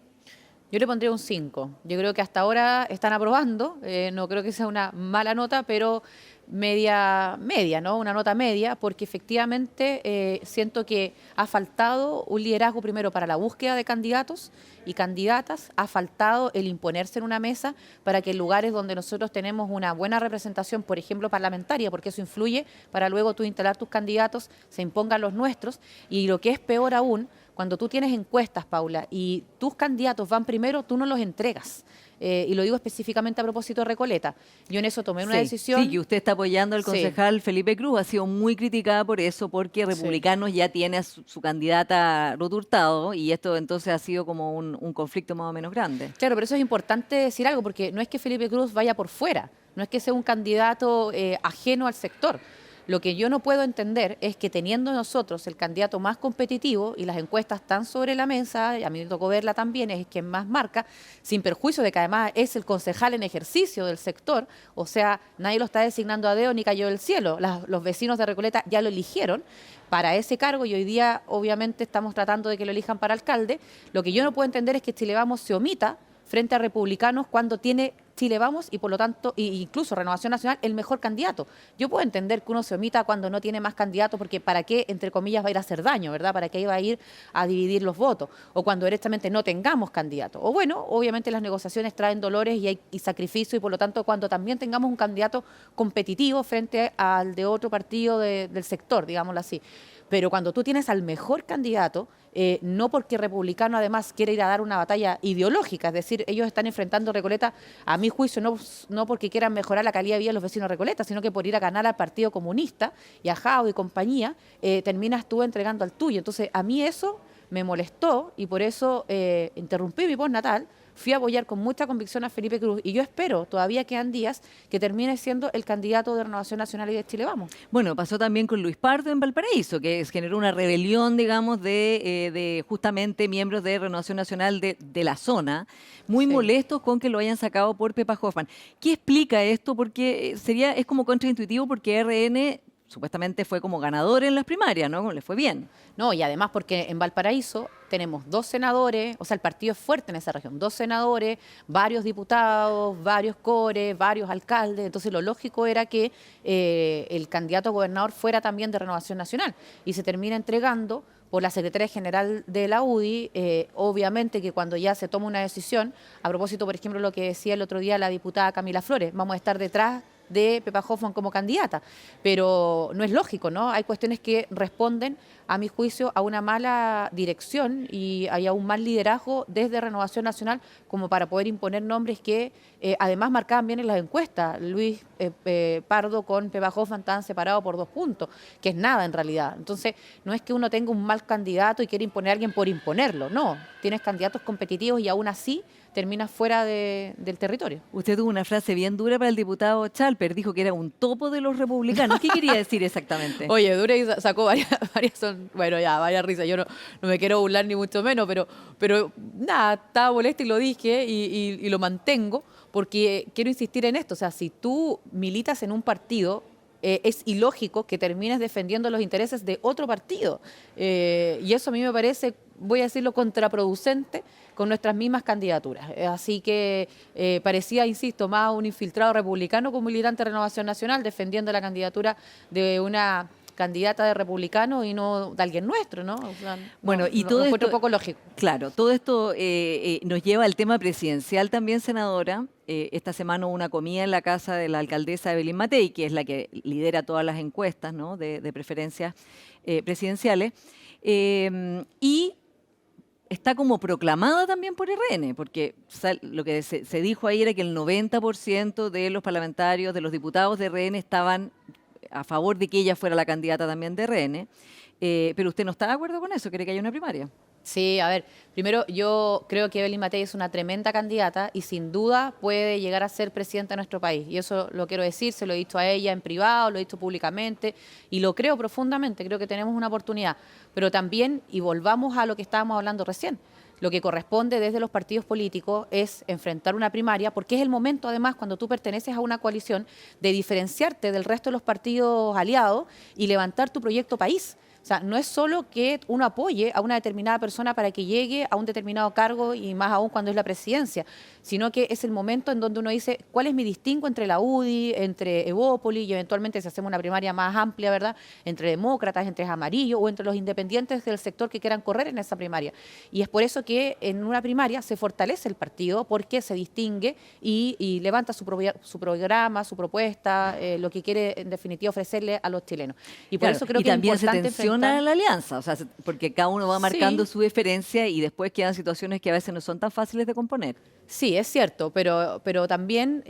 Yo le pondría un 5. Yo creo que hasta ahora están aprobando, no creo que sea una mala nota, pero media, ¿no? Una nota media, porque efectivamente siento que ha faltado un liderazgo primero para la búsqueda de candidatos y candidatas, ha faltado el imponerse en una mesa para que en lugares donde nosotros tenemos una buena representación, por ejemplo parlamentaria, porque eso influye para luego tú instalar tus candidatos, se impongan los nuestros, y lo que es peor aún, cuando tú tienes encuestas, Paula, y tus candidatos van primero, tú no los entregas. Y lo digo específicamente a propósito de Recoleta. Yo en eso tomé una decisión. Sí, que usted está apoyando al concejal Felipe Cruz. Ha sido muy criticada por eso, porque Republicanos ya tiene a su candidata Ruth Hurtado, y esto entonces ha sido como un conflicto más o menos grande. Claro, pero eso es importante decir algo, porque no es que Felipe Cruz vaya por fuera, no es que sea un candidato ajeno al sector. Lo que yo no puedo entender es que teniendo nosotros el candidato más competitivo y las encuestas están sobre la mesa, y a mí me tocó verla también, es quien más marca, sin perjuicio de que además es el concejal en ejercicio del sector, o sea, nadie lo está designando a dedo ni cayó del cielo, los vecinos de Recoleta ya lo eligieron para ese cargo y hoy día obviamente estamos tratando de que lo elijan para alcalde. Lo que yo no puedo entender es que Chile Vamos se omita frente a Republicanos cuando tiene Chile Vamos y por lo tanto, incluso Renovación Nacional, el mejor candidato. Yo puedo entender que uno se omita cuando no tiene más candidatos porque para qué, entre comillas, va a ir a hacer daño, ¿verdad? Para qué iba a ir a dividir los votos. O cuando directamente no tengamos candidato. O bueno, obviamente las negociaciones traen dolores y sacrificio y por lo tanto cuando también tengamos un candidato competitivo frente al de otro partido del sector, digámoslo así. Pero cuando tú tienes al mejor candidato, no porque Republicano además quiere ir a dar una batalla ideológica, es decir, ellos están enfrentando Recoleta, a mi juicio, no porque quieran mejorar la calidad de vida de los vecinos de Recoleta, sino que por ir a ganar al Partido Comunista y a Jao y compañía, terminas tú entregando al tuyo. Entonces, a mí eso me molestó y por eso interrumpí mi postnatal. Fui a apoyar con mucha convicción a Felipe Cruz y yo espero, todavía quedan días, que termine siendo el candidato de Renovación Nacional y de Chile Vamos. Bueno, pasó también con Luis Pardo en Valparaíso, que generó una rebelión, digamos, de justamente miembros de Renovación Nacional de la zona, muy molestos con que lo hayan sacado por Pepa Hoffman. ¿Qué explica esto? Porque es como contraintuitivo porque RN supuestamente fue como ganador en las primarias, ¿no? Le fue bien. No, y además porque en Valparaíso tenemos 2 senadores, o sea, el partido es fuerte en esa región, 2 senadores, varios diputados, varios cores, varios alcaldes, entonces lo lógico era que el candidato a gobernador fuera también de Renovación Nacional y se termina entregando por la secretaria general de la UDI, obviamente que cuando ya se toma una decisión, a propósito, por ejemplo, lo que decía el otro día la diputada Camila Flores, vamos a estar detrás de Pepa Hoffmann como candidata, pero no es lógico, ¿no? Hay cuestiones que responden, a mi juicio, a una mala dirección y a un mal liderazgo desde Renovación Nacional como para poder imponer nombres que además marcaban bien en las encuestas. Luis Pardo con Pepa Hoffmann estaban separados por 2 puntos, que es nada en realidad. Entonces, no es que uno tenga un mal candidato y quiera imponer a alguien por imponerlo, no. Tienes candidatos competitivos y aún así terminas fuera del territorio. Usted tuvo una frase bien dura para el diputado Chalper, dijo que era un topo de los republicanos. ¿Qué quería decir exactamente? Oye, dura y sacó varias bueno, ya, varias risas. Yo no me quiero burlar ni mucho menos, pero nada, estaba molesta y lo dije y lo mantengo porque quiero insistir en esto. O sea, si tú militas en un partido, es ilógico que termines defendiendo los intereses de otro partido. Y eso a mí me parece, voy a decirlo, contraproducente con nuestras mismas candidaturas. Así que parecía, insisto, más un infiltrado republicano como militante de Renovación Nacional defendiendo la candidatura de una candidata de republicano y no de alguien nuestro, ¿no? O sea, bueno, y todo lo esto encuentro poco lógico. Claro, todo esto nos lleva al tema presidencial también, senadora. Esta semana hubo una comida en la casa de la alcaldesa Evelyn Matei, que es la que lidera todas las encuestas, ¿no?, de preferencias presidenciales. Y está como proclamada también por RN, porque lo que se dijo ahí era que el 90% de los parlamentarios, de los diputados de RN estaban a favor de que ella fuera la candidata también de RN, pero usted no está de acuerdo con eso, quiere que haya una primaria. Sí, a ver, primero yo creo que Evelyn Matei es una tremenda candidata y sin duda puede llegar a ser presidenta de nuestro país. Y eso lo quiero decir, se lo he dicho a ella en privado, lo he dicho públicamente y lo creo profundamente, creo que tenemos una oportunidad. Pero también, y volvamos a lo que estábamos hablando recién, lo que corresponde desde los partidos políticos es enfrentar una primaria, porque es el momento, además, cuando tú perteneces a una coalición, de diferenciarte del resto de los partidos aliados y levantar tu proyecto país. O sea, no es solo que uno apoye a una determinada persona para que llegue a un determinado cargo y más aún cuando es la presidencia, sino que es el momento en donde uno dice cuál es mi distingo entre la UDI, entre Evópolis y eventualmente si hacemos una primaria más amplia, ¿verdad?, entre demócratas, entre amarillos o entre los independientes del sector que quieran correr en esa primaria. Y es por eso que en una primaria se fortalece el partido porque se distingue y levanta su programa, su propuesta, lo que quiere en definitiva ofrecerle a los chilenos. Y por eso creo que es importante a la alianza, o sea, porque cada uno va marcando su diferencia y después quedan situaciones que a veces no son tan fáciles de componer. Sí, es cierto, pero también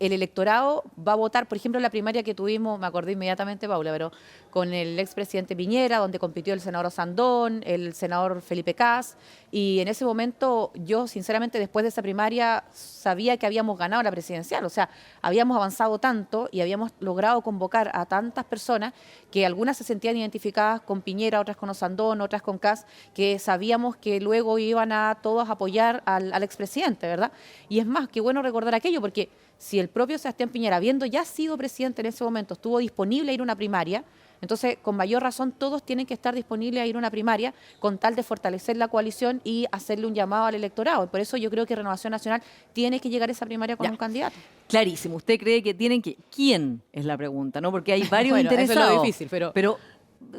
el electorado va a votar, por ejemplo, en la primaria que tuvimos, me acordé inmediatamente, Paula, pero con el expresidente Piñera, donde compitió el senador Sandón, el senador Felipe Kast, y en ese momento yo, sinceramente, después de esa primaria, sabía que habíamos ganado la presidencial, o sea, habíamos avanzado tanto y habíamos logrado convocar a tantas personas que algunas se sentían identificadas con Piñera, otras con Sandón, otras con Kast, que sabíamos que luego iban a todos apoyar al expresidente, ¿verdad? Y es más, qué bueno recordar aquello, porque si el propio Sebastián Piñera, habiendo ya sido presidente en ese momento, estuvo disponible a ir a una primaria, entonces con mayor razón todos tienen que estar disponibles a ir a una primaria con tal de fortalecer la coalición y hacerle un llamado al electorado. Por eso yo creo que Renovación Nacional tiene que llegar a esa primaria con un candidato. Clarísimo. ¿Usted cree que tienen que...? ¿Quién es la pregunta? ¿No? Porque hay varios bueno, interesados. eso es lo difícil, pero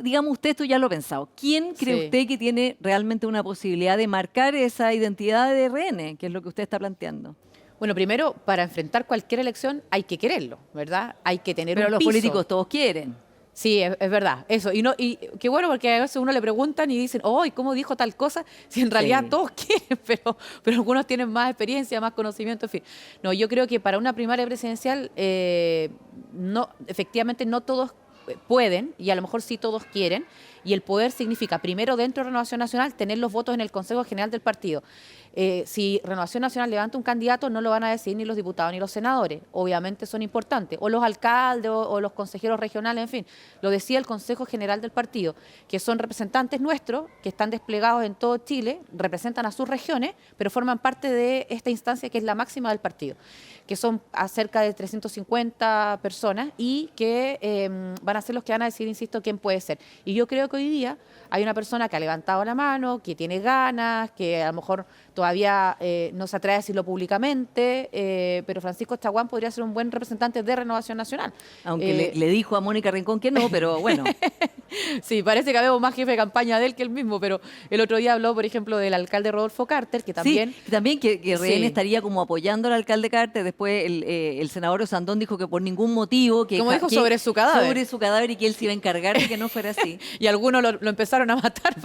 digamos, usted esto ya lo ha pensado. ¿Quién cree usted que tiene realmente una posibilidad de marcar esa identidad de RN, que es lo que usted está planteando? Bueno, primero, para enfrentar cualquier elección hay que quererlo, ¿verdad? Hay que tener Pero un los piso. políticos todos quieren. Sí, es verdad, eso. Y qué bueno porque a veces uno le preguntan y dicen, ¡ay, cómo dijo tal cosa! Si en realidad todos quieren, pero algunos tienen más experiencia, más conocimiento, en fin. No, yo creo que para una primaria presidencial, efectivamente no todos pueden, y a lo mejor sí todos quieren, y el poder significa, primero, dentro de Renovación Nacional, tener los votos en el Consejo General del partido. Si Renovación Nacional levanta un candidato, no lo van a decidir ni los diputados ni los senadores. Obviamente son importantes. O los alcaldes o los consejeros regionales, en fin. Lo decía el Consejo General del partido, que son representantes nuestros, que están desplegados en todo Chile, representan a sus regiones, pero forman parte de esta instancia que es la máxima del partido, que son cerca de 350 personas y que van a ser los que van a decidir, insisto, quién puede ser. Y yo creo que hoy día hay una persona que ha levantado la mano, que tiene ganas, que a lo mejor todavía no se atreve a decirlo públicamente, pero Francisco Chaguán podría ser un buen representante de Renovación Nacional. Aunque le dijo a Mónica Rincón que no, pero bueno. Sí, parece que habemos más jefe de campaña de él que él mismo, pero el otro día habló, por ejemplo, del alcalde Rodolfo Carter, que también... Sí, también que Rehén Sí. estaría como apoyando al alcalde Carter. Después el senador Osandón dijo que por ningún motivo... Como dijo, sobre su cadáver. Sobre su cadáver y que él se iba a encargar de que no fuera así. Y algunos lo empezaron a matar.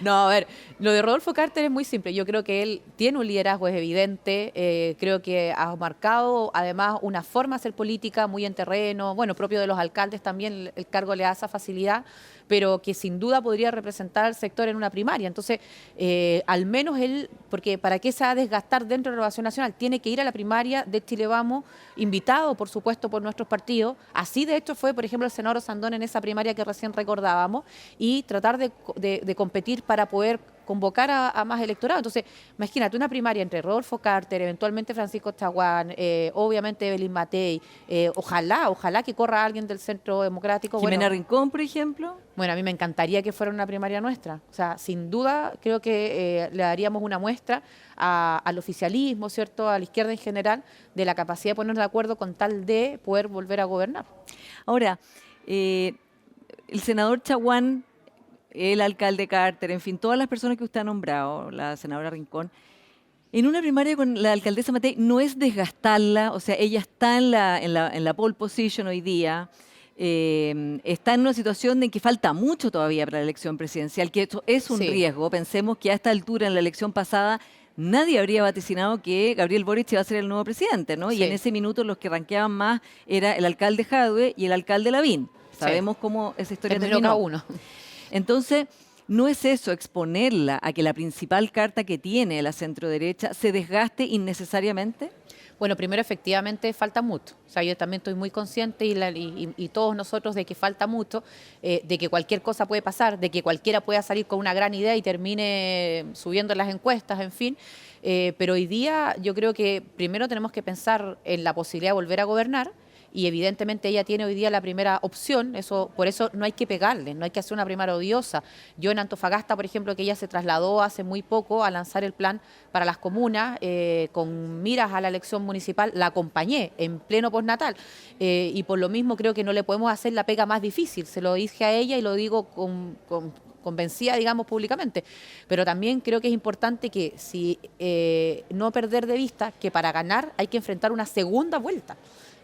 No, a ver, lo de Rodolfo Carter es muy simple. Yo creo que él tiene un liderazgo, es evidente. Creo que ha marcado, además, una forma de hacer política muy en terreno. Bueno, propio de los alcaldes también, el cargo le da esa facilidad, pero que sin duda podría representar al sector en una primaria. Entonces, al menos él, porque ¿para qué se va a desgastar dentro de la Renovación Nacional? Tiene que ir a la primaria de Chile Vamos, invitado, por supuesto, por nuestros partidos. Así, de hecho, fue, por ejemplo, el senador Sandón en esa primaria que recién recordábamos, y tratar de competir para poder convocar a más electorado. Entonces, imagínate una primaria entre Rodolfo Carter, eventualmente Francisco Chaguán, obviamente Evelyn Matei, ojalá que corra alguien del Centro Democrático. Jimena Rincón, por ejemplo. Bueno, a mí me encantaría que fuera una primaria nuestra. O sea, sin duda creo que le daríamos una muestra al oficialismo, ¿cierto?, a la izquierda en general, de la capacidad de ponernos de acuerdo con tal de poder volver a gobernar. Ahora, el senador Chaguán, el alcalde Carter, en fin, todas las personas que usted ha nombrado, la senadora Rincón, en una primaria con la alcaldesa Matei no es desgastarla, o sea, ella está en la pole position hoy día, está en una situación en que falta mucho todavía para la elección presidencial, que esto es un Sí. riesgo. Pensemos que a esta altura, en la elección pasada, nadie habría vaticinado que Gabriel Boric iba a ser el nuevo presidente, ¿no? Y Sí. en ese minuto los que ranqueaban más era el alcalde Jadwe y el alcalde Lavín. Sabemos cómo esa historia Terminó terminó. cada uno. Entonces, no es eso, exponerla a que la principal carta que tiene la centroderecha se desgaste innecesariamente. Bueno, primero, efectivamente, falta mucho. O sea, yo también estoy muy consciente y todos nosotros de que falta mucho, de que cualquier cosa puede pasar, de que cualquiera pueda salir con una gran idea y termine subiendo las encuestas, en fin. Pero hoy día yo creo que primero tenemos que pensar en la posibilidad de volver a gobernar. Y evidentemente ella tiene hoy día la primera opción, por eso no hay que pegarle, no hay que hacer una primaria odiosa. Yo en Antofagasta, por ejemplo, que ella se trasladó hace muy poco a lanzar el plan para las comunas con miras a la elección municipal, la acompañé en pleno postnatal. Y por lo mismo creo que no le podemos hacer la pega más difícil, se lo dije a ella y lo digo convencida, digamos, públicamente. Pero también creo que es importante que no perder de vista que para ganar hay que enfrentar una segunda vuelta.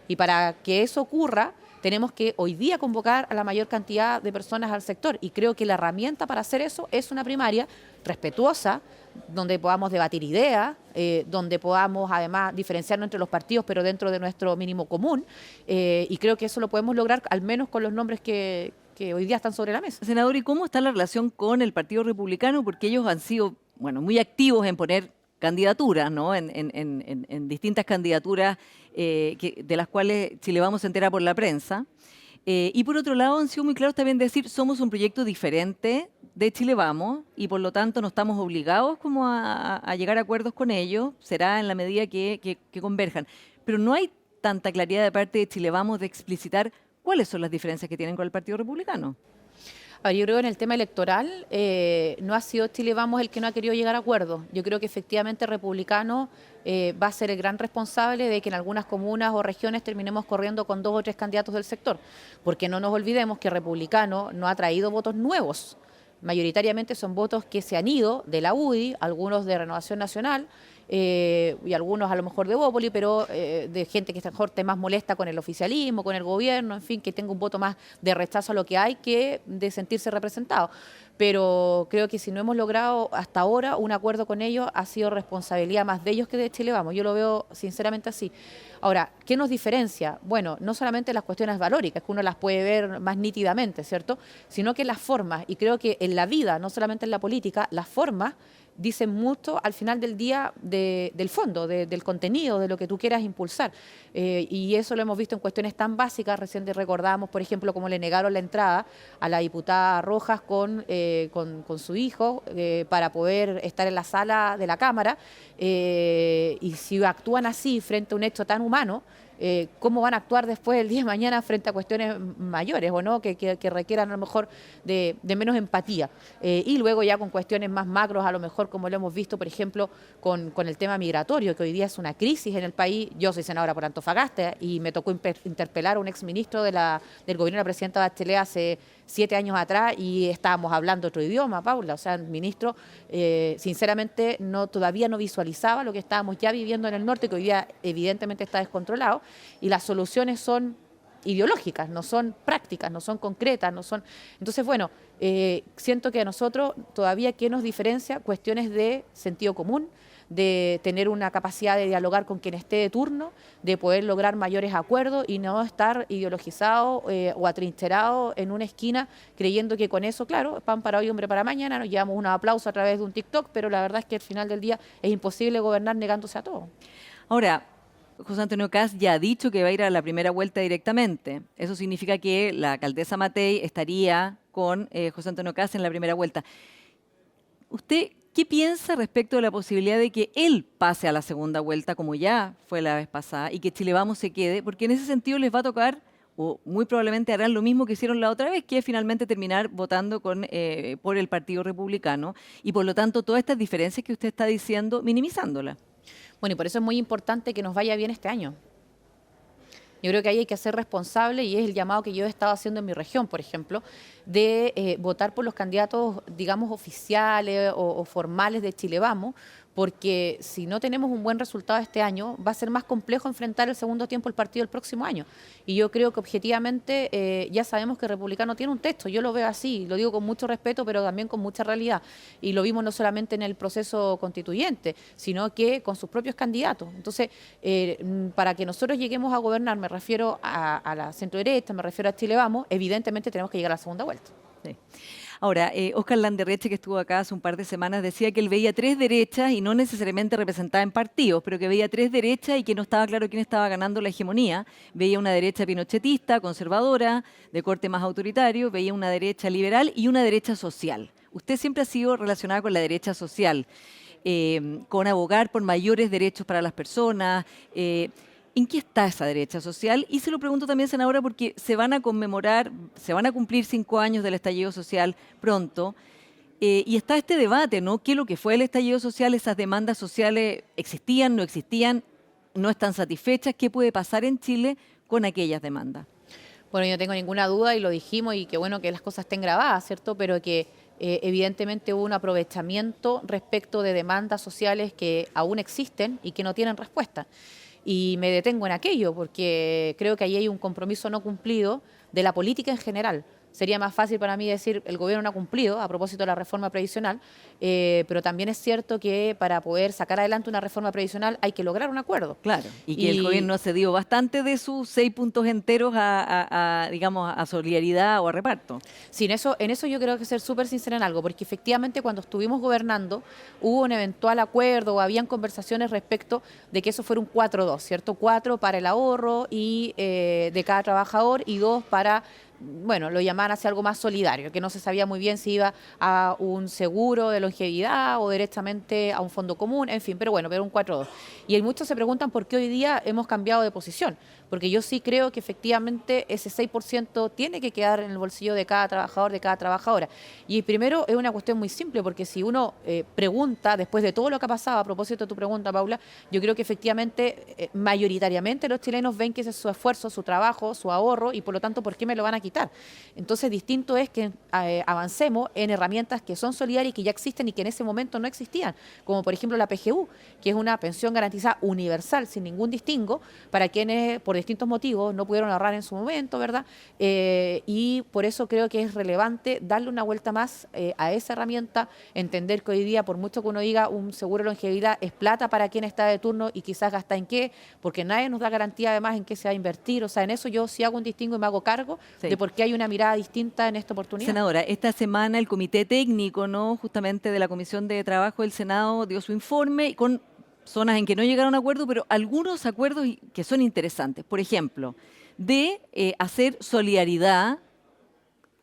Y para que eso ocurra, tenemos que hoy día convocar a la mayor cantidad de personas al sector. Y creo que la herramienta para hacer eso es una primaria respetuosa, donde podamos debatir ideas, donde podamos además diferenciarnos entre los partidos, pero dentro de nuestro mínimo común. Y creo que eso lo podemos lograr al menos con los nombres que hoy día están sobre la mesa. Senador, ¿y cómo está la relación con el Partido Republicano? Porque ellos han sido, bueno, muy activos en poner candidaturas, ¿no? En distintas candidaturas de las cuales Chile Vamos se entera por la prensa. Y por otro lado, han sido muy claros también de decir, somos un proyecto diferente de Chile Vamos y por lo tanto no estamos obligados como a llegar a acuerdos con ellos, será en la medida que converjan. Pero no hay tanta claridad de parte de Chile Vamos de explicitar cuáles son las diferencias que tienen con el Partido Republicano. Yo creo que en el tema electoral no ha sido Chile Vamos el que no ha querido llegar a acuerdos. Yo creo que efectivamente Republicano va a ser el gran responsable de que en algunas comunas o regiones terminemos corriendo con 2 o 3 candidatos del sector. Porque no nos olvidemos que Republicano no ha traído votos nuevos. Mayoritariamente son votos que se han ido de la UDI, algunos de Renovación Nacional y algunos a lo mejor de Bópoli, pero de gente que a lo mejor esté más molesta con el oficialismo, con el gobierno, en fin, que tenga un voto más de rechazo a lo que hay que de sentirse representado. Pero creo que si no hemos logrado hasta ahora un acuerdo con ellos, ha sido responsabilidad más de ellos que de Chile Vamos. Yo lo veo sinceramente así. Ahora, ¿qué nos diferencia? Bueno, no solamente las cuestiones valóricas, que uno las puede ver más nítidamente, ¿cierto? Sino que las formas, y creo que en la vida, no solamente en la política, las formas dicen mucho al final del día del fondo, del contenido, de lo que tú quieras impulsar. Y eso lo hemos visto en cuestiones tan básicas. Recién recordábamos, por ejemplo, cómo le negaron la entrada a la diputada Rojas con su hijo para poder estar en la sala de la Cámara. Y si actúan así frente a un hecho tan humano, cómo van a actuar después el día de mañana frente a cuestiones mayores o no, que requieran a lo mejor de menos empatía. Y luego ya con cuestiones más macros, a lo mejor como lo hemos visto, por ejemplo, con el tema migratorio, que hoy día es una crisis en el país. Yo soy senadora por Antofagasta y me tocó interpelar a un exministro del gobierno de la presidenta Bachelet hace 7 años atrás y estábamos hablando otro idioma, Paula. O sea, el ministro sinceramente todavía no visualizaba lo que estábamos ya viviendo en el norte, que hoy día evidentemente está descontrolado, y las soluciones son ideológicas, no son prácticas, no son concretas, no son... Entonces, bueno, siento que a nosotros todavía, ¿qué nos diferencia? Cuestiones de sentido común, de tener una capacidad de dialogar con quien esté de turno, de poder lograr mayores acuerdos y no estar ideologizado o atrincherado en una esquina creyendo que con eso, claro, pan para hoy, hombre para mañana, nos llevamos un aplauso a través de un TikTok, pero la verdad es que al final del día es imposible gobernar negándose a todo. Ahora, José Antonio Kast ya ha dicho que va a ir a la primera vuelta directamente. Eso significa que la alcaldesa Matei estaría con José Antonio Kast en la primera vuelta. ¿Usted qué piensa respecto de la posibilidad de que él pase a la segunda vuelta, como ya fue la vez pasada, y que Chile Vamos se quede? Porque en ese sentido les va a tocar, o muy probablemente harán lo mismo que hicieron la otra vez, que es finalmente terminar votando por el Partido Republicano, y por lo tanto todas estas diferencias que usted está diciendo, minimizándolas. Bueno, y por eso es muy importante que nos vaya bien este año. Yo creo que ahí hay que ser responsable y es el llamado que yo he estado haciendo en mi región, por ejemplo, de votar por los candidatos, digamos, oficiales o formales de Chile Vamos, porque si no tenemos un buen resultado este año, va a ser más complejo enfrentar el segundo tiempo del partido el próximo año. Y yo creo que objetivamente ya sabemos que el Republicano tiene un texto, yo lo veo así, lo digo con mucho respeto, pero también con mucha realidad. Y lo vimos no solamente en el proceso constituyente, sino que con sus propios candidatos. Entonces, para que nosotros lleguemos a gobernar, me refiero a la centro-derecha, me refiero a Chile Vamos, evidentemente tenemos que llegar a la segunda vuelta. Sí. Ahora, Óscar Landerreche, que estuvo acá hace un par de semanas, decía que él veía 3 derechas y no necesariamente representada en partidos, pero que veía 3 derechas y que no estaba claro quién estaba ganando la hegemonía. Veía una derecha pinochetista, conservadora, de corte más autoritario, veía una derecha liberal y una derecha social. Usted siempre ha sido relacionada con la derecha social, con abogar por mayores derechos para las personas. ¿En qué está esa derecha social? Y se lo pregunto también, senadora, porque se van a cumplir 5 años del estallido social pronto, y está este debate, ¿no? ¿Qué es lo que fue el estallido social? Esas demandas sociales existían, no existían, no están satisfechas. ¿Qué puede pasar en Chile con aquellas demandas? Bueno, yo no tengo ninguna duda y lo dijimos y qué bueno que las cosas estén grabadas, ¿cierto? Pero que evidentemente hubo un aprovechamiento respecto de demandas sociales que aún existen y que no tienen respuesta. Y me detengo en aquello porque creo que ahí hay un compromiso no cumplido de la política en general. Sería más fácil para mí decir el gobierno no ha cumplido a propósito de la reforma previsional, pero también es cierto que para poder sacar adelante una reforma previsional hay que lograr un acuerdo. Claro, y que el gobierno ha cedido bastante de sus 6 puntos enteros digamos, a solidaridad o a reparto. Sí, en eso yo creo que ser súper sincera en algo, porque efectivamente cuando estuvimos gobernando hubo un eventual acuerdo o habían conversaciones respecto de que eso fuera un 4-2, ¿cierto? 4 para el ahorro y de cada trabajador y 2 para... bueno, lo llamaban hacia algo más solidario, que no se sabía muy bien si iba a un seguro de longevidad o directamente a un fondo común, en fin, pero bueno, pero un 4-2. Y muchos se preguntan por qué hoy día hemos cambiado de posición, porque yo sí creo que efectivamente ese 6% tiene que quedar en el bolsillo de cada trabajador, de cada trabajadora. Y primero es una cuestión muy simple, porque si uno pregunta, después de todo lo que ha pasado, a propósito de tu pregunta, Paula, yo creo que efectivamente, mayoritariamente los chilenos ven que ese es su esfuerzo, su trabajo, su ahorro, y por lo tanto, ¿por qué me lo van a quitar? Entonces, distinto es que avancemos en herramientas que son solidarias y que ya existen y que en ese momento no existían, como por ejemplo la PGU, que es una pensión garantizada universal, sin ningún distingo, para quienes por por distintos motivos no pudieron ahorrar en su momento, ¿verdad? Y por eso creo que es relevante darle una vuelta más a esa herramienta, entender que hoy día, por mucho que uno diga un seguro de longevidad es plata para quien está de turno y quizás gasta en qué, porque nadie nos da garantía además en qué se va a invertir. O sea, en eso yo sí hago un distingo y me hago cargo de por qué hay una mirada distinta en esta oportunidad. Senadora, esta semana el Comité Técnico, ¿no?, justamente de la Comisión de Trabajo del Senado dio su informe con zonas en que no llegaron a acuerdo, pero algunos acuerdos que son interesantes. Por ejemplo, de hacer solidaridad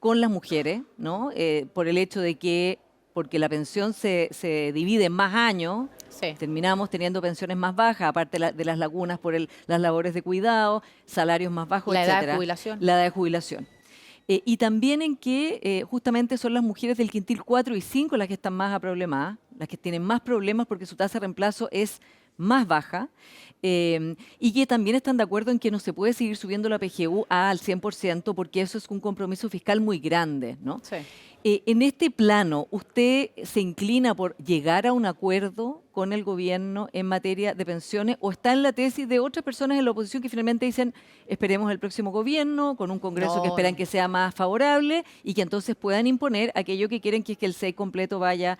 con las mujeres, ¿no? Por el hecho de que, porque la pensión se divide en más años, terminamos teniendo pensiones más bajas, aparte de las lagunas por las labores de cuidado, salarios más bajos, la etcétera. edad de jubilación. La edad de jubilación. Y también en que justamente son las mujeres del quintil 4 y 5 las que están más aproblemadas, las que tienen más problemas porque su tasa de reemplazo es más baja, y que también están de acuerdo en que no se puede seguir subiendo la PGU al 100% porque eso es un compromiso fiscal muy grande, ¿no? Sí. En este plano, ¿usted se inclina por llegar a un acuerdo con el gobierno en materia de pensiones o está en la tesis de otras personas en la oposición que finalmente dicen esperemos el próximo gobierno con un Congreso que esperan que sea más favorable y que entonces puedan imponer aquello que quieren, que es que el 6 completo vaya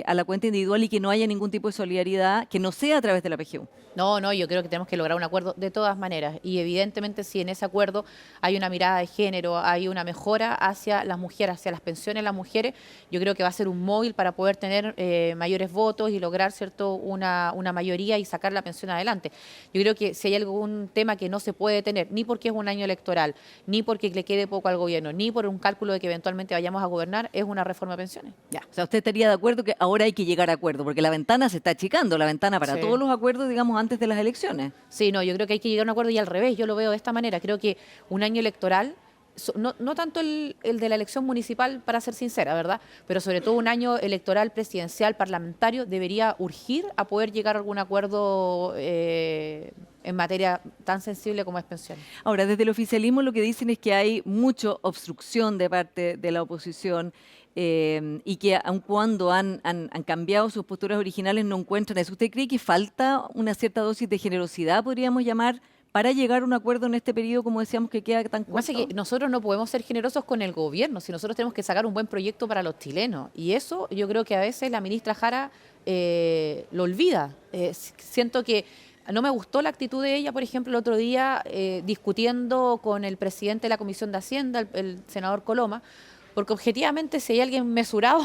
a la cuenta individual y que no haya ningún tipo de solidaridad que no sea a través de la PGU? No, yo creo que tenemos que lograr un acuerdo de todas maneras y evidentemente si en ese acuerdo hay una mirada de género, hay una mejora hacia las mujeres, hacia las pensiones de las mujeres, yo creo que va a ser un móvil para poder tener mayores votos y lograr, ¿cierto?, una mayoría y sacar la pensión adelante. Yo creo que si hay algún tema que no se puede tener, ni porque es un año electoral, ni porque le quede poco al gobierno, ni por un cálculo de que eventualmente vayamos a gobernar, es una reforma de pensiones. Ya. O sea, ¿usted estaría de acuerdo que ahora hay que llegar a acuerdo? Porque la ventana se está achicando, la ventana para todos los acuerdos, digamos, antes de las elecciones. Sí, no, yo creo que hay que llegar a un acuerdo y al revés, yo lo veo de esta manera. Creo que un año electoral, no tanto el de la elección municipal, para ser sincera, ¿verdad? Pero sobre todo un año electoral, presidencial, parlamentario, debería urgir a poder llegar a algún acuerdo en materia tan sensible como es pensiones. Ahora, desde el oficialismo lo que dicen es que hay mucha obstrucción de parte de la oposición y que aun cuando han cambiado sus posturas originales no encuentran eso. ¿Usted cree que falta una cierta dosis de generosidad, podríamos llamar, para llegar a un acuerdo en este periodo, como decíamos, que queda tan corto? Que nosotros no podemos ser generosos con el gobierno, si nosotros tenemos que sacar un buen proyecto para los chilenos. Y eso yo creo que a veces la ministra Jara lo olvida. Siento que no me gustó la actitud de ella, por ejemplo, el otro día discutiendo con el presidente de la Comisión de Hacienda, el senador Coloma, porque objetivamente si hay alguien mesurado,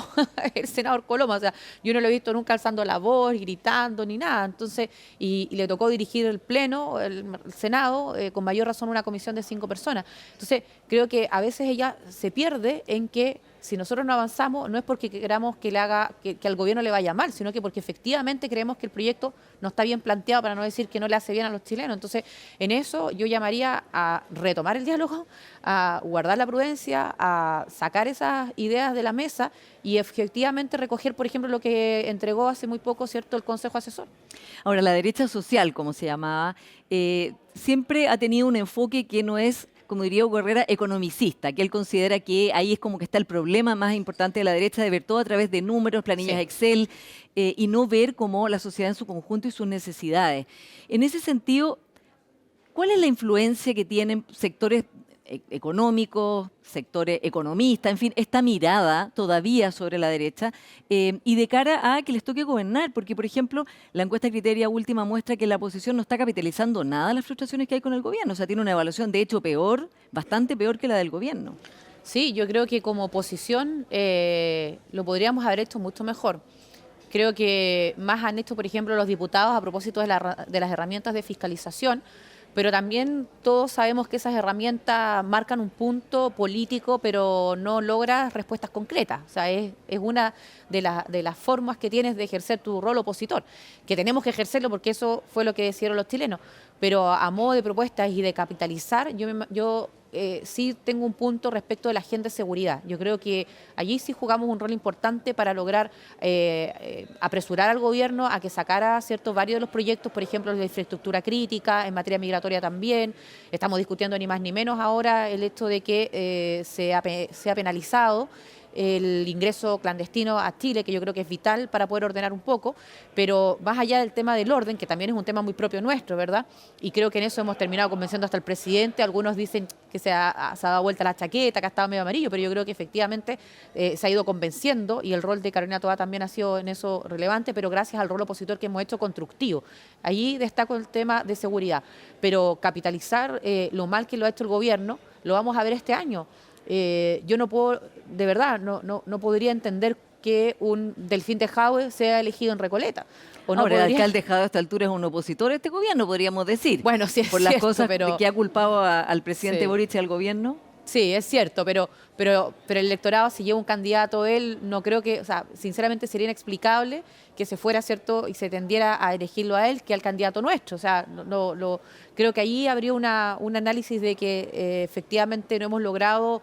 el senador Coloma, o sea, yo no lo he visto nunca alzando la voz, gritando, ni nada, entonces, y le tocó dirigir el Pleno, el Senado, con mayor razón una comisión de 5 personas. Entonces, creo que a veces ella se pierde en que si nosotros no avanzamos, no es porque queramos que al gobierno le vaya mal, sino que porque efectivamente creemos que el proyecto no está bien planteado, para no decir que no le hace bien a los chilenos. Entonces, en eso yo llamaría a retomar el diálogo, a guardar la prudencia, a sacar esas ideas de la mesa y efectivamente recoger, por ejemplo, lo que entregó hace muy poco, ¿cierto?, el Consejo Asesor. Ahora, la derecha social, como se llamaba, siempre ha tenido un enfoque que no es, como diría Hugo Herrera, economicista, que él considera que ahí es como que está el problema más importante de la derecha, de ver todo a través de números, planillas Excel, y no ver como la sociedad en su conjunto y sus necesidades. En ese sentido, ¿cuál es la influencia que tienen sectores económicos, sectores economistas, en fin, esta mirada todavía sobre la derecha y de cara a que les toque gobernar? Porque, por ejemplo, la encuesta Criteria última muestra que la oposición no está capitalizando nada las frustraciones que hay con el gobierno. O sea, tiene una evaluación, de hecho, peor, bastante peor que la del gobierno. Sí, yo creo que como oposición lo podríamos haber hecho mucho mejor. Creo que más han hecho, por ejemplo, los diputados a propósito de las herramientas de fiscalización, pero también todos sabemos que esas herramientas marcan un punto político, pero no logra respuestas concretas. O sea, es una de las formas que tienes de ejercer tu rol opositor, que tenemos que ejercerlo porque eso fue lo que decidieron los chilenos. Pero a modo de propuestas y de capitalizar, yo sí tengo un punto respecto de la agenda de seguridad. Yo creo que allí sí jugamos un rol importante para lograr apresurar al gobierno a que sacara varios de los proyectos, por ejemplo, de infraestructura crítica, en materia migratoria también. Estamos discutiendo ni más ni menos ahora el hecho de que sea penalizado el ingreso clandestino a Chile, que yo creo que es vital para poder ordenar un poco, pero más allá del tema del orden, que también es un tema muy propio nuestro, ¿verdad? Y creo que en eso hemos terminado convenciendo hasta el presidente. Algunos dicen que se ha dado vuelta la chaqueta, que ha estado medio amarillo, pero yo creo que efectivamente se ha ido convenciendo y el rol de Carolina Toá también ha sido en eso relevante, pero gracias al rol opositor que hemos hecho constructivo. Allí destaco el tema de seguridad, pero capitalizar lo mal que lo ha hecho el gobierno, lo vamos a ver este año. Yo no puedo, de verdad, no podría entender que un Delfín Tejada sea elegido en Recoleta. O no Ahora, el podría... alcalde Tejada a esta altura es un opositor a este gobierno, podríamos decir. Bueno, sí es por las cierto, cosas pero... que ha culpado al presidente Sí. Boric y al gobierno. Sí, es cierto, pero el electorado, si lleva un candidato él, no creo que, o sea, sinceramente sería inexplicable que se fuera, ¿cierto?, y se tendiera a elegirlo a él que al candidato nuestro. O sea, creo que allí habría un análisis de que efectivamente no hemos logrado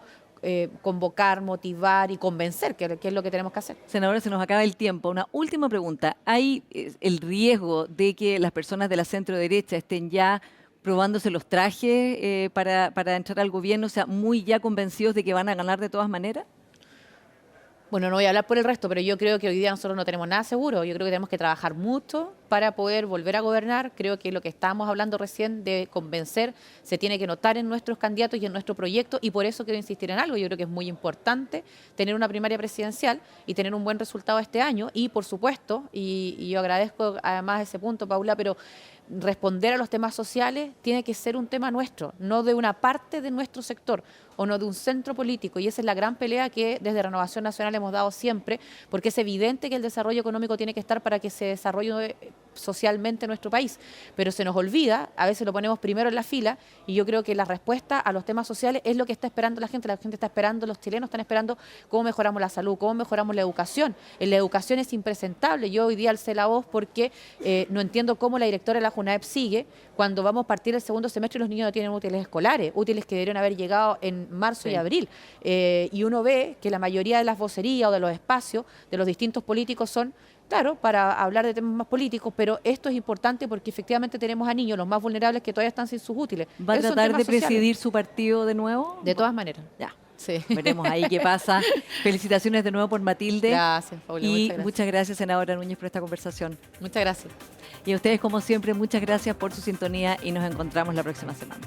convocar, motivar y convencer, que es lo que tenemos que hacer. Senadora, se nos acaba el tiempo. Una última pregunta. ¿Hay el riesgo de que las personas de la centro derecha estén ya probándose los trajes para entrar al gobierno, o sea, muy ya convencidos de que van a ganar de todas maneras? Bueno, no voy a hablar por el resto, pero yo creo que hoy día nosotros no tenemos nada seguro. Yo creo que tenemos que trabajar mucho para poder volver a gobernar. Creo que lo que estábamos hablando recién de convencer se tiene que notar en nuestros candidatos y en nuestro proyecto, y por eso quiero insistir en algo. Yo creo que es muy importante tener una primaria presidencial y tener un buen resultado este año. Y por supuesto, y yo agradezco además ese punto, Paula, pero responder a los temas sociales tiene que ser un tema nuestro, no de una parte de nuestro sector o no de un centro político, y esa es la gran pelea que desde Renovación Nacional hemos dado siempre, porque es evidente que el desarrollo económico tiene que estar para que se desarrolle socialmente nuestro país, pero se nos olvida, a veces lo ponemos primero en la fila, y yo creo que la respuesta a los temas sociales es lo que está esperando la gente está esperando, los chilenos están esperando cómo mejoramos la salud, cómo mejoramos la educación. En la educación es impresentable. Yo hoy día alcé la voz porque no entiendo cómo la directora de la JUNAEP sigue cuando vamos a partir el segundo semestre y los niños no tienen útiles escolares, útiles que deberían haber llegado en marzo y abril. Y uno ve que la mayoría de las vocerías o de los espacios de los distintos políticos son, claro, para hablar de temas más políticos, pero esto es importante porque efectivamente tenemos a niños, los más vulnerables, que todavía están sin sus útiles. ¿Va a Esos son tratar de temas sociales. presidir su partido de nuevo? De todas maneras. Ya. Sí. Veremos ahí qué pasa. Felicitaciones de nuevo por Matilde. Gracias, Paula. Y muchas gracias, senadora Núñez, por esta conversación. Muchas gracias. Y a ustedes, como siempre, muchas gracias por su sintonía y nos encontramos la próxima semana.